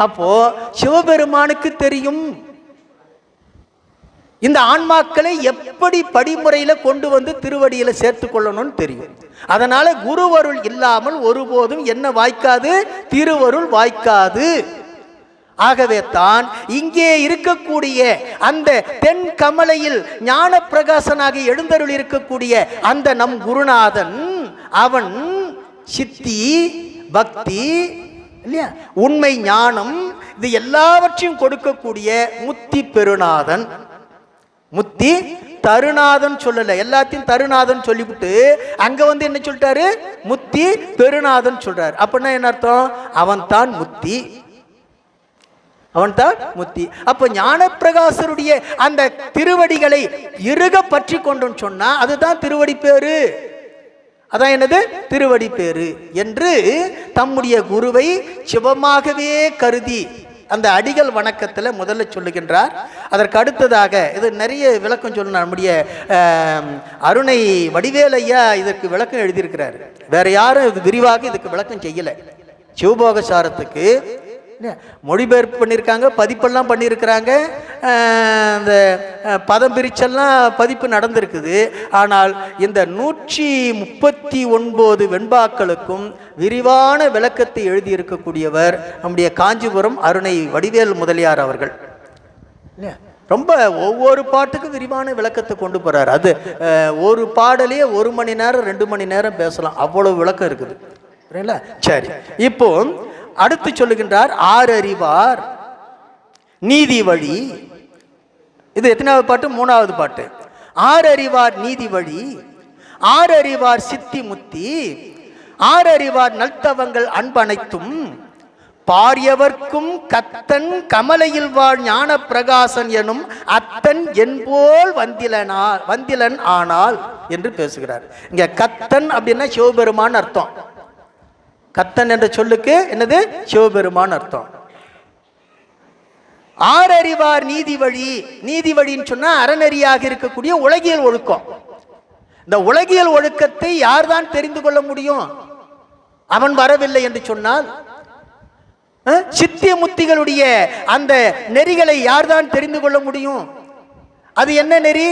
அப்போ சிவபெருமானுக்கு தெரியும் இந்த ஆன்மாக்களை எப்படி படிமுறையில கொண்டு வந்து திருவடியில சேர்த்து கொள்ளணும்னு தெரியும். அதனால குருவருள் இல்லாமல் ஒருபோதும் என்ன வாய்க்காது? திருவருள் வாய்க்காது. ஆகவே தான் இங்கே இருக்கக்கூடிய அந்த தென் கமலையில் ஞான பிரகாசனாக எழுந்தருள் இருக்கக்கூடிய அந்த நம் குருநாதன், அவன் சித்தி பக்தி இல்லையா, உண்மை ஞானம், இது எல்லாவற்றையும் கொடுக்கக்கூடிய முத்தி பெருநாதன். முத்தி தருநாதன் சொல்லல, எல்லாத்தையும் தருநாதன் சொல்லிவிட்டு அங்க வந்து என்ன சொல்லிட்டாரு? முத்தி பெருநாதன் சொல்றாரு. அப்படின்னா என்ன அர்த்தம்? அவன் தான் முத்தி, அவன் தான் முத்தி. அப்ப ஞான பிரகாசருடைய அந்த திருவடிகளை இறுக பற்றி கொண்டோன்னு சொன்னா அதுதான் திருவடி பேரு. அதான் என்னது? திருவடி பேரு என்று தம்முடைய குருவை சிவமாகவே கருதி அந்த அடிகள் வணக்கத்தில் முதல்ல சொல்லுகின்றார். அதற்கு அடுத்ததாக இது நிறைய விளக்கம் சொல்லணும். நம்முடைய அருணை வடிவேலையா இதற்கு விளக்கம் எழுதியிருக்கிறார். வேற யாரும் இது விரிவாக இதுக்கு விளக்கம் செய்யலை. சிவபோக சாரத்துக்கு மொழிபெயர்ப்பு பண்ணியிருக்காங்க, பதிப்பெல்லாம் பண்ணியிருக்கிறாங்க, இந்த பதம் பிரிச்செல்லாம் பதிப்பு நடந்திருக்குது. ஆனால் இந்த 139 வெண்பாக்களுக்கும் விரிவான விளக்கத்தை எழுதியிருக்கக்கூடியவர் நம்முடைய காஞ்சிபுரம் அருணை வடிவேல் முதலியார் அவர்கள். ரொம்ப ஒவ்வொரு பாட்டுக்கும் விரிவான விளக்கத்தை கொண்டு போறார். அது ஒரு பாடலே 1 மணி நேரம் 2 மணி நேரம் பேசலாம், அவ்வளவு விளக்கம் இருக்குது. சரி, இப்போ அடுத்து சொல்லுகின்றார், ஆறறிவார் நீதி வழி. இது எத்தனாவது பாட்டு? 3வது பாட்டு. ஆறறிவார் நீதி வழி, ஆறறிவார் சித்தி முத்தி, ஆறறிவார் நல்தவங்கள் அன்பனைத்தும், பாரியவர்க்கும் கத்தன் கமலையில் வாழ் ஞான பிரகாசன் எனும் அத்தன் என்போல் வந்திலன் ஆனால் என்று பேசுகிறார். இங்க கத்தன் அப்படின்னா சிவபெருமான் அர்த்தம். கத்தன் என்ற சொல்லுக்கு என்னது? சிவபெருமான் அர்த்தம். ஆறறிவார் நீதி வழி. நீதி வழின்னு சொன்னா அறநெறியாக இருக்கக்கூடிய உலகியல் ஒழுக்கம். இந்த உலகியல் ஒழுக்கத்தை யார்தான் தெரிந்து கொள்ள முடியும்? அவன் வரவில்லை என்று சொன்னால் சித்திய முத்திகளுடைய அந்த நெறிகளை யார்தான் தெரிந்து கொள்ள முடியும்? அது என்ன நெறி?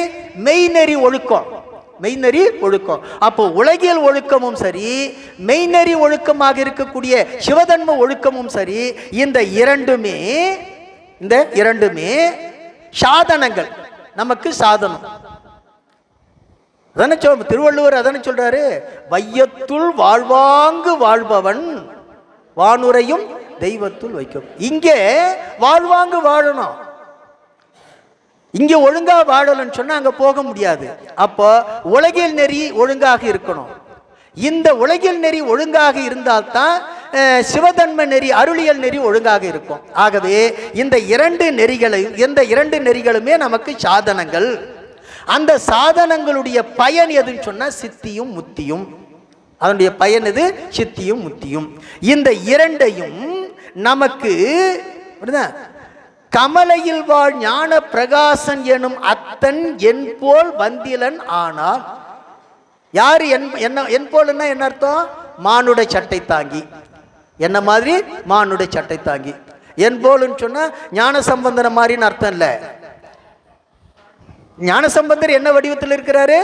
மெய்நெறி ஒழுக்கம். மெய்நெறி ஒழுக்கம். அப்போ உலகியல் ஒழுக்கமும் சரி, மெய்நெறி ஒழுக்கமாக இருக்கக்கூடிய சிவதன்ம ஒழுக்கமும் சரி, இந்த இரண்டுமே சாதனங்கள், நமக்கு சாதனம். அதான திருவள்ளுவர் அதான சொல்றாரு, வையத்துள் வாழ்வாங்கு வாழ்பவன் வானுரையும் தெய்வத்துள் வைக்கும். இங்கே வாழ்வாங்கு வாழணும். இங்கே ஒழுங்கா வாழலன்னு சொன்னா அங்க போக முடியாது. அப்போ உலகியல் நெறி ஒழுங்காக இருக்கணும். இந்த உலகியல் நெறி ஒழுங்காக இருந்தால்தான் சிவதன்ம நெறி, அருளியல் நெறி ஒழுங்காக இருக்கும். ஆகவே இந்த இரண்டு நெறிகளுமே நமக்கு சாதனங்கள். அந்த சாதனங்களுடைய பயன் எதுன்னு சொன்னா சித்தியும் முத்தியும். அதனுடைய பயன் எது? சித்தியும் முத்தியும். இந்த இரண்டையும் நமக்கு கமலையில் வாழ் ஞான பிரகாசன் எனும் அத்தன் என் போல் வந்திலன் ஆனால். யாரு என் போல்னா என்ன அர்த்தம்? மானுட சட்டை தாங்கி, என்ன மாதிரி மானுட சட்டை தாங்கி. என் போல்னு சொன்னா ஞான சம்பந்தன மாதிரின்னு அர்த்தம் இல்லை. ஞான சம்பந்தர் என்ன வடிவத்தில் இருக்கிறாரு?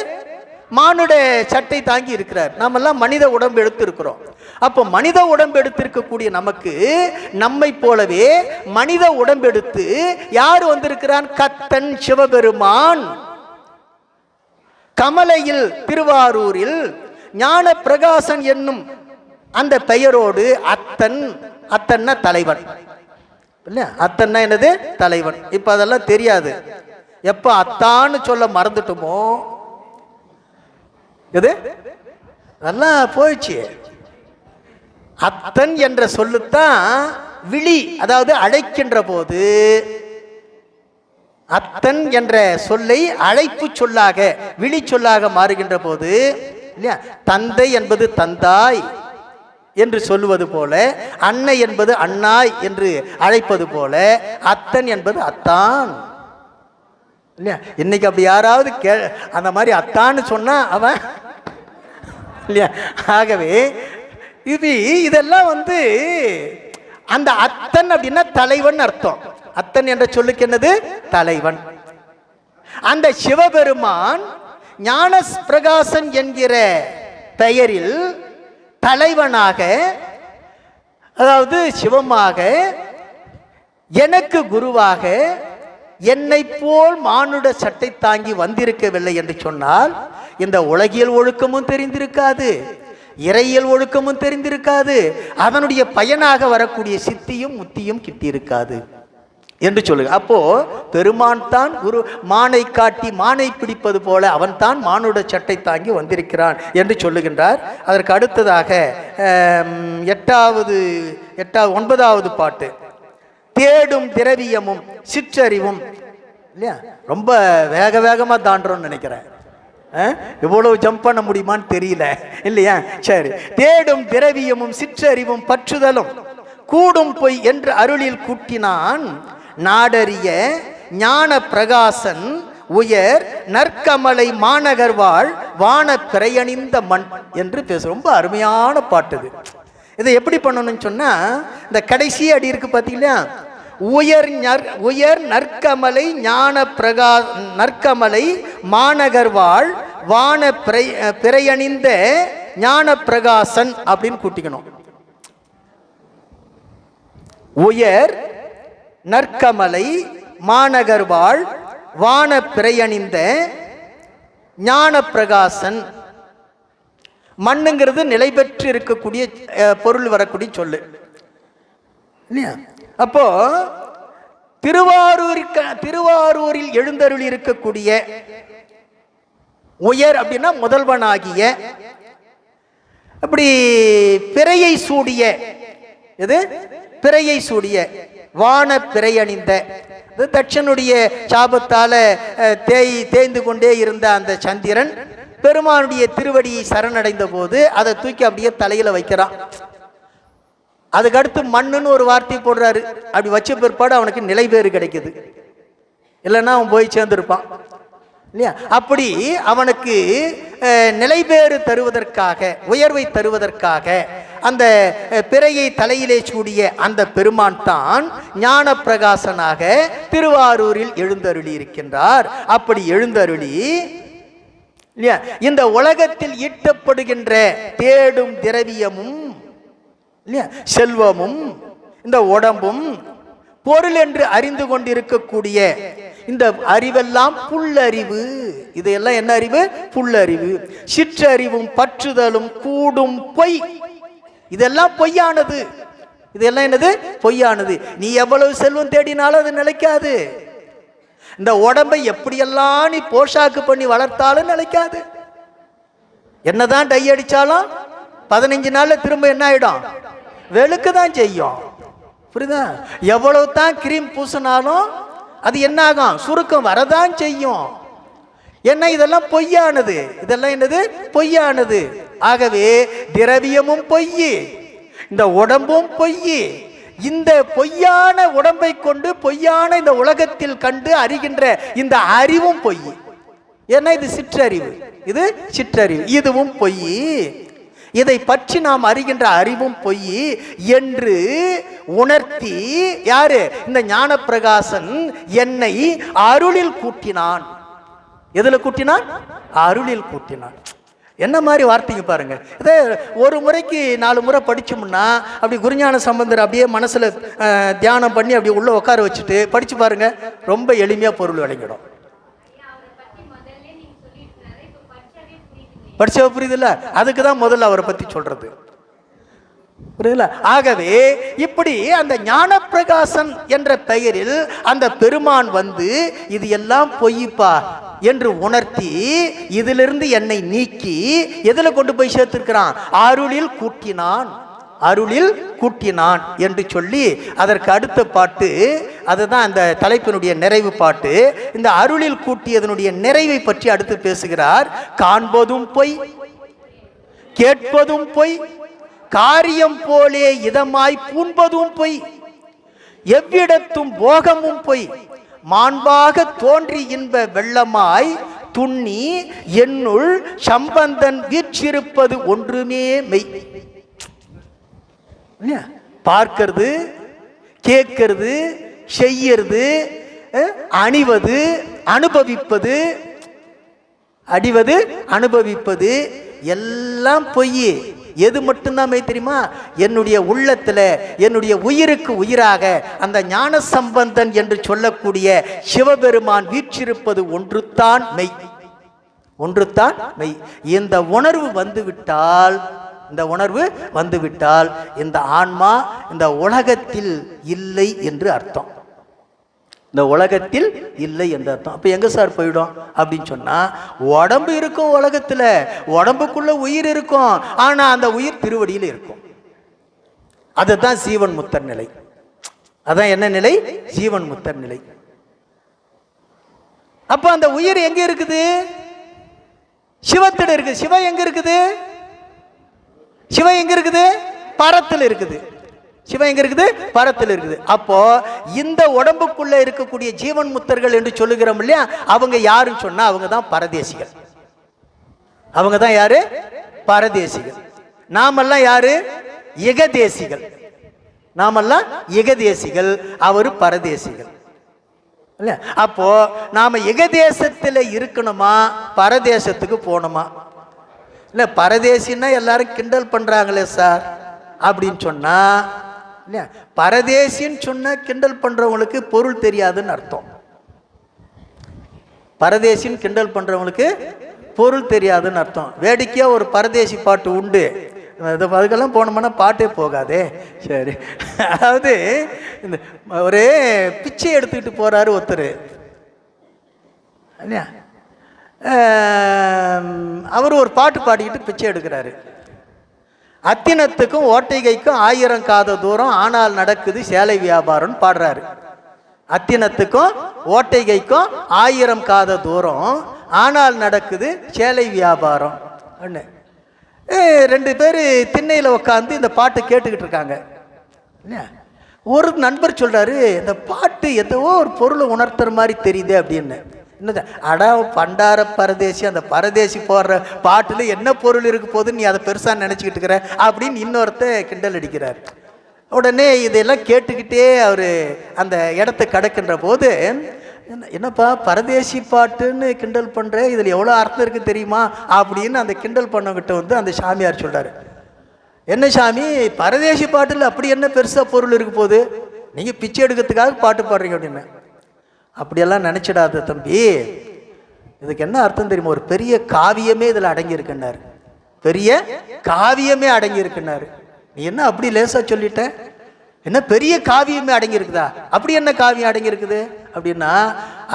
மானுட சட்டை தாங்கி இருக்கிறார். நாமெல்லாம் மனித உடம்பு எடுத்து இருக்கிறோம். அப்போ மனித உடம்பு எடுத்திருக்கக்கூடிய நமக்கு நம்மை போலவே மனித உடம்பெடுத்து யார் வந்திருக்கிறான்? கத்தன் சிவபெருமான். கமலையில் திருவாரூரில் ஞான பிரகாசன் என்னும் அந்த பெயரோடு அத்தன்னா தலைவன். அத்தன்னா என்னது? தலைவன். இப்ப அதெல்லாம் தெரியாது. எப்ப அத்தான்னு சொல்ல மறந்துட்டோமோ எது அதெல்லாம் போயிடுச்சு. அத்தன் என்ற சொல்லுத்தான் விழி, அதாவது அழைக்கின்ற போது அத்தன் என்ற சொல்லை அழைப்பு சொல்லாக, விழி சொல்லாக மாறுகின்ற போது இல்லையா, தந்தை என்பது தந்தாய் என்று சொல்லுவது போல, அன்னை என்பது அண்ணாய் என்று அழைப்பது போல, அத்தன் என்பது அத்தான் இல்லையா. இன்னைக்கு அப்படி யாராவது அந்த மாதிரி அத்தான்னு சொன்னா அவன் இல்லையா. ஆகவே இதெல்லாம் அந்த அத்தன் அப்படின்னா தலைவன் அர்த்தம். அத்தன் என்ற சொல்லுக்கு என்னது? தலைவன். அந்த சிவபெருமான் ஞான பிரகாசன் என்கிற பெயரில் தலைவனாக, அதாவது சிவமாக, எனக்கு குருவாக, என்னை போல் மானுட சட்டை தாங்கி வந்திருக்கவில்லை என்று சொன்னால் இந்த உலகியல் ஒழுக்கமும் தெரிந்திருக்காது, இறையியல் ஒழுக்கமும் தெரிந்திருக்காது, அதனுடைய பயனாக வரக்கூடிய சித்தியும் முத்தியும் கிட்டியிருக்காது என்று சொல்லுங்க. அப்போ பெருமான் தான் குரு மானை காட்டி மானை பிடிப்பது போல அவன் தான் மானுட சட்டை தாங்கி வந்திருக்கிறான் என்று சொல்லுகின்றார். அதற்கு அடுத்ததாக 9வது பாட்டு, தேடும் திரவியமும் சிற்றறிவும் இல்லையா. ரொம்ப வேகமாக தாண்டுறோம்னு நினைக்கிறேன். இவ்வளவு ஜம்ப் பண்ண முடியுமான்னு தெரியல இல்லையா. சரி, தேடும் திரவியமும் சிற்றறிவும் பற்றுதலும் கூடும் பொய் என்று அருளில் கூட்டினான். நாடறிய ஞான பிரகாசன் உயர் நற்கமலை மாநகர் வாழ் வான பிறையணிந்த மண் என்று பேச. ரொம்ப அருமையான பாட்டு இது. இதை எப்படி பண்ணணும்னு சொன்னா, இந்த கடைசி அடி இருக்கு பார்த்தீங்களா, உயர் நற்கமலை ஞான நற்கமலை மாநகர் வாழ் வான பிறையணிந்த ஞான பிரகாசன் அப்படின்னு கூட்டிக்கணும். உயர் நற்கமலை மாநகர் வாழ் வான பிறையணிந்த ஞான பிரகாசன். மண்ணுங்கிறது நிலை பெற்று இருக்கக்கூடிய பொருள் வரக்கூடிய சொல்லு இல்லையா? அப்போ திருவாரூரில் எழுந்தருளி இருக்கக்கூடிய உயர் அப்படின்னா முதல்வனாகிய, அப்படி பிறையை சூடிய, எது பிறையை சூடிய வான பிறையணிந்த, தட்சனுடைய சாபத்தால தேய்ந்து கொண்டே இருந்த அந்த சந்திரன் பெருமானுடைய திருவடியை சரணடைந்த போது அதை தூக்கி அப்படியே தலையில வைக்கிறான். அதுக்கடுத்து மண்ணுன்னு ஒரு வார்த்தை போடுறாரு. அப்படி வச்ச பிற்பாடு அவனுக்கு நிலை பேறு கிடைக்குது, இல்லைன்னா அவன் போய் சேர்ந்திருப்பான் இல்லையா? அப்படி அவனுக்கு நிலை பேறு தருவதற்காக, உயர்வை தருவதற்காக அந்த பிறையை தலையிலே சூடிய அந்த பெருமான் தான் ஞான பிரகாசனாக திருவாரூரில் எழுந்தருளி இருக்கின்றார். அப்படி எழுந்தருளி இல்லையா, இந்த உலகத்தில் ஈட்டப்படுகின்ற தேடும் திரவியமும் இல்லையா, செல்வமும் இந்த உடம்பும் பொருள் என்று அறிந்து கொண்டிருக்கக்கூடிய இந்த அறிவெல்லாம் புல்லறிவு. இதையெல்லாம் என்ன அறிவு? புல்லறிவு. சிற்றறிவும் பற்றுதலும் கூடும் பொய். இதெல்லாம் பொய்யானது. இதெல்லாம் என்னது? பொய்யானது. நீ எவ்வளவு செல்வம் தேடினாலும் அது நிலைக்காது. இந்த உடம்பை எப்படியெல்லாம் நீ போஷாக்கு பண்ணி வளர்த்தாலும் நிலைக்காது. என்னதான் டை அடிச்சாலும் 15 நாள்ல திரும்ப என்ன ஆயிடும்? வெளுக்கு தான் செய்யும். புரியுதா? எவ்வளவு தான் கிரீம் பூசினாலும் அது என்ன ஆகும்? சுருக்கம் வரதான் செய்யும். என்ன? இதெல்லாம் பொய்யானது. இதெல்லாம் என்னது? பொய்யானது. ஆகவே திரவியமும் பொய், இந்த உடம்பும் பொய். இந்த பொய்யான உடம்பை கொண்டு பொய்யான இந்த உலகத்தில் கண்டு அறிகின்ற இந்த அறிவும் பொய். ஏன்னா இது சிற்றறிவு, இது சிற்றறிவு, இதுவும் பொய். இதை பற்றி நாம் அறிகின்ற அறிவும் பொய் என்று உணர்த்தி யாரு? இந்த ஞான பிரகாசன் என்னை அருளில் கூட்டினான். எதுல கூட்டினான்? அருளில் கூட்டினான். என்ன மாதிரி வார்த்தைங்க பாருங்க. இதை ஒரு முறைக்கு 4 முறை படிச்சோம்னா அப்படி குருஞான சம்பந்தர் அப்படியே மனசுல தியானம் பண்ணி அப்படியே உள்ள உட்கார வச்சுட்டு படிச்சு பாருங்க, ரொம்ப எளிமையா பொருள் விளங்கிடும். படிச்சவ புரியுதுல்ல? அதுக்கு தான் முதல்ல அவரை பத்தி சொல்றது, புரியுதுல? ஆகவே இப்படி அந்த ஞான பிரகாசன் என்ற பெயரில் அந்த பெருமான் வந்து இது எல்லாம் பொய்ப்பா என்று உணர்த்தி இதிலிருந்து என்னை நீக்கி எதில் கொண்டு போய் சேர்த்திருக்கிறான்? அருளில் கூட்டினான். அருளில் கூட்டினான் என்று சொல்லி அதற்கு அடுத்த பாட்டு, அதுதான் அந்த தலைப்பினுடைய நிறைவு பாட்டு. இந்த அருளில் கூட்டியதனுடைய நிறைவை பற்றி அடுத்து பேசுகிறார். காண்பதும் பொய், கேட்பதும் பொய், காரியம் போலே இதமாய் பூண்பதும் பொய், எவ்விடத்தும் போகமும் பொய், மாண்பாக தோன்றி இன்ப வெள்ளமாய் துண்ணி என்னுள் சம்பந்தன் வீற்றிருப்பது ஒன்றுமே மெய். பார்க்கிறது, கேட்கிறது, செய்யறது, அணிவது, அனுபவிப்பது, அடிவது, அனுபவிப்பது எல்லாம் பொய். எது மட்டும்தான் மெய் தெரியுமா? என்னுடைய உள்ளத்துல, என்னுடைய உயிருக்கு உயிராக அந்த ஞான சம்பந்தன் என்று சொல்லக்கூடிய சிவபெருமான் வீற்றிருப்பது ஒன்றுதான் மெய். ஒன்றுதான் மெய். இந்த உணர்வு வந்துவிட்டால், இந்த உணர்வு வந்துவிட்டால் இந்த ஆன்மா இந்த உலகத்தில் இல்லை என்று அர்த்தம். இந்த உலகத்தில் இல்லை என்று அர்த்தம். அப்ப எங்க சார் போயிடும் அப்படின்னு சொன்னா, உடம்பு இருக்கும் உலகத்துல, உடம்புக்குள்ள உயிர் இருக்கும், ஆனா அந்த உயிர் திருவடியில் இருக்கும். அதுதான் ஜீவன் முத்தர் நிலை. அதான் என்ன நிலை? ஜீவன் முத்தர் நிலை. அப்ப அந்த உயிர் எங்க இருக்குது? சிவத்திட இருக்குது. சிவம் எங்க இருக்குது? சிவம் எங்க இருக்குது? பரத்தில் இருக்குது. சிவம் எங்க இருக்குது? பரத்தில் இருக்குது. அப்போ இந்த உடம்புக்குள்ள இருக்கக்கூடிய ஜீவன் முத்தர்கள் என்று சொல்லுகிறோம் இல்லையா, அவங்க யாருன்னு சொன்னா அவங்க தான் பரதேசிகள். அவங்க தான் யாரு? பரதேசிகள். நாமெல்லாம் யாரு? ஏகதேசிகள். நாமெல்லாம் ஏகதேசிகள், அவர் பரதேசிகள். அப்போ நாம ஏகதேசத்தில் இருக்கணுமா, பரதேசத்துக்கு போகணுமா? இல்லை, பரதேசின்னா எல்லாரும் கிண்டல் பண்றாங்களே சார் அப்படின்னு சொன்னா, இல்லையா, பரதேசின்னு சொன்ன கிண்டல் பண்றவங்களுக்கு பொருள் தெரியாதுன்னு அர்த்தம். பரதேசின்னு கிண்டல் பண்றவங்களுக்கு பொருள் தெரியாதுன்னு அர்த்தம். வேடிக்கையா ஒரு பரதேசி பாட்டு உண்டு, அதுக்கெல்லாம் போனோம்னா பாட்டே போகாதே. சரி, அதாவது இந்த ஒரு பிச்சை எடுத்துக்கிட்டு போறாரு ஒருத்தர் இல்லையா, அவர் ஒரு பாட்டு பாடிக்கிட்டு பிச்சை எடுக்கிறாரு. அத்தினத்துக்கும் ஓட்டைகைக்கும் 1000 காத தூரம் ஆனால் நடக்குது சேலை வியாபாரம்னு பாடுறாரு. அத்தினத்துக்கும் ஓட்டைகைக்கும் 1000 காத தூரம் ஆனால் நடக்குது சேலை வியாபாரம். ஒன்று 2 பேர் திண்ணையில் உட்காந்து இந்த பாட்டை கேட்டுக்கிட்டு இருக்காங்க. ஒரு நண்பர் சொல்றாரு, இந்த பாட்டு ஏதோ ஒரு பொருளை உணர்த்துற மாதிரி தெரியுது அப்படின்னு. என்னது? அடா பண்டார பரதேசி, அந்த பரதேசி போடுற பாட்டுல என்ன பொருள் இருக்கு போதுன்னு நீ அதை பெருசா நினைச்சுக்கிட்டு இருக்கிற அப்படின்னு இன்னொருத்த கிண்டல் அடிக்கிறார். உடனே இதெல்லாம் கேட்டுக்கிட்டே அவரு அந்த இடத்த கடக்கின்ற போது, என்னப்பா பரதேசி பாட்டுன்னு கிண்டல் பண்ற, இதுல எவ்வளவு அர்த்தம் இருக்கு தெரியுமா அப்படின்னு அந்த கிண்டல் பண்ணவங்கிட்ட வந்து அந்த சாமியார் சொல்றாரு, என்ன சாமி பரதேசி பாட்டுல அப்படி என்ன பெருசா பொருள் இருக்கு போகுது, நீங்க பிச்சை எடுக்கிறதுக்காக பாட்டு பாடுறீங்க அப்படின்னு. அப்படியெல்லாம் நினைச்சிடாத தம்பி, இதுக்கு என்ன அர்த்தம் தெரியுமா, ஒரு பெரிய காவியமே இதுல அடங்கி இருக்குன்னாரு. பெரிய காவியமே அடங்கி இருக்குன்னாரு. நீ என்ன அப்படி லேசா சொல்லிட்ட, என்ன பெரிய காவியமே அடங்கி இருக்குதா? அப்படி என்ன காவியம் அடங்கி இருக்குது அப்படின்னா,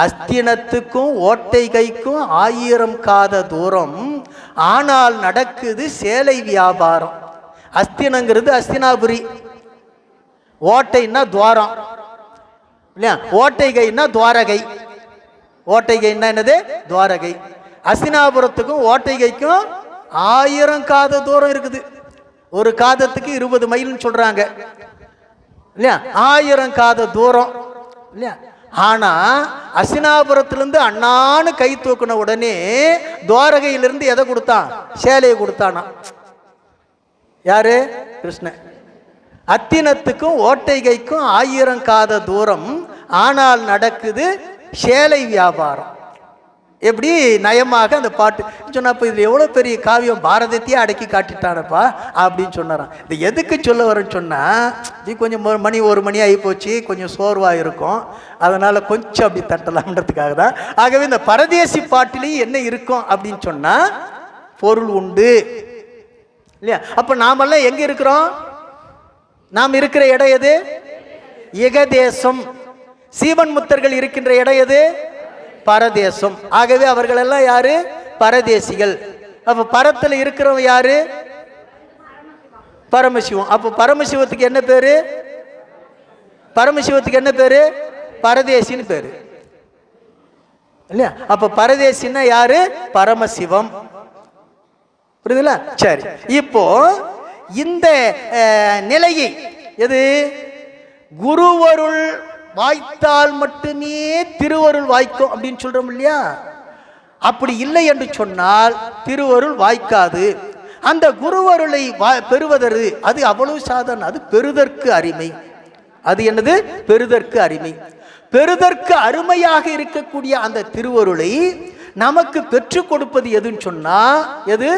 அஸ்தினத்துக்கும் ஓட்டைகைக்கும் 1000 காத தூரம் ஆனால் நடக்குது சேலை வியாபாரம். அஸ்தினங்கிறது அஸ்தினாபுரி, ஓட்டைன்னா துவாரம் இல்லையா, ஓட்டைகைன்னா துவாரகை. ஓட்டைகைன்னா என்னது? துவாரகை. அஸ்தினாபுரத்துக்கும் ஓட்டைகைக்கும் 1000 காத தூரம் இருக்குது. ஒரு காதத்துக்கு 20 மைல்னு சொல்றாங்க இல்லையா, 1000 காத தூரம் இல்லையா. ஆனா அஸ்தினாபுரத்திலிருந்து அண்ணான்னு கை தூக்கின உடனே துவாரகையிலிருந்து எதை கொடுத்தான்? சேலையை கொடுத்தானா. யாரு? கிருஷ்ணன். அத்தினத்துக்கும் ஓட்டைகைக்கும் 1000 காத தூரம் ஆனால் நடக்குது சேலை வியாபாரம். எப்படி நயமாக அந்த பாட்டு சொன்னப்ப இதுல எவ்வளவு பெரிய காவியம், பாரதத்தையே அடக்கி காட்டிட்டானப்பா அப்படின்னு சொன்னாராம். இது எதுக்கு சொல்ல வரேன்னு சொன்னா, இது கொஞ்சம் 1 மணி ஆகி போச்சு, கொஞ்சம் சோர்வா இருக்கும், அதனால கொஞ்சம் அப்படி தட்டலாம்ன்றதுக்காக தான். ஆகவே இந்த பரதேசி பாட்டிலேயே என்ன இருக்கும் அப்படின்னு சொன்னா பொருள் உண்டு இல்லையா. அப்ப நாமெல்லாம் எங்க இருக்கிறோம்? நாம் இருக்கிற இடம் எது? ஏகதேசம். சீவன் முத்தர்கள் இருக்கின்ற இடம் எது? பரதேசம். ஆகவே அவர்கள் எல்லாம் யாரு? பரதேசிகள். அப்ப பரத்துல இருக்கிறவங்க யாரு? பரமசிவம். அப்ப பரமசிவத்துக்கு என்ன பேரு? பரமசிவத்துக்கு என்ன பேரு? பரதேசின்னு பேரு இல்லையா. அப்ப பரதேசின்னா யாரு? பரமசிவம். புரியுதுல? சரி, இப்போ இந்த நிலையை எது? குருவருள் வாய்த்தால் மட்டுமே திருவருள் வாய்க்கும் அப்படின்னு சொல்றோம் இல்லையா. அப்படி இல்லை என்று சொன்னால் திருவருள் வாய்க்காது. அந்த குருவருளை பெறுவதற்கு அது அவ்வளவு சாதாரண, அது பெறுதற்கு அருமை. அது என்னது? பெறுதற்கு அருமை. பெறுதற்கு அருமையாக இருக்கக்கூடிய அந்த திருவருளை நமக்கு பெற்றுக் கொடுப்பது எதுன்னு சொன்னா எது?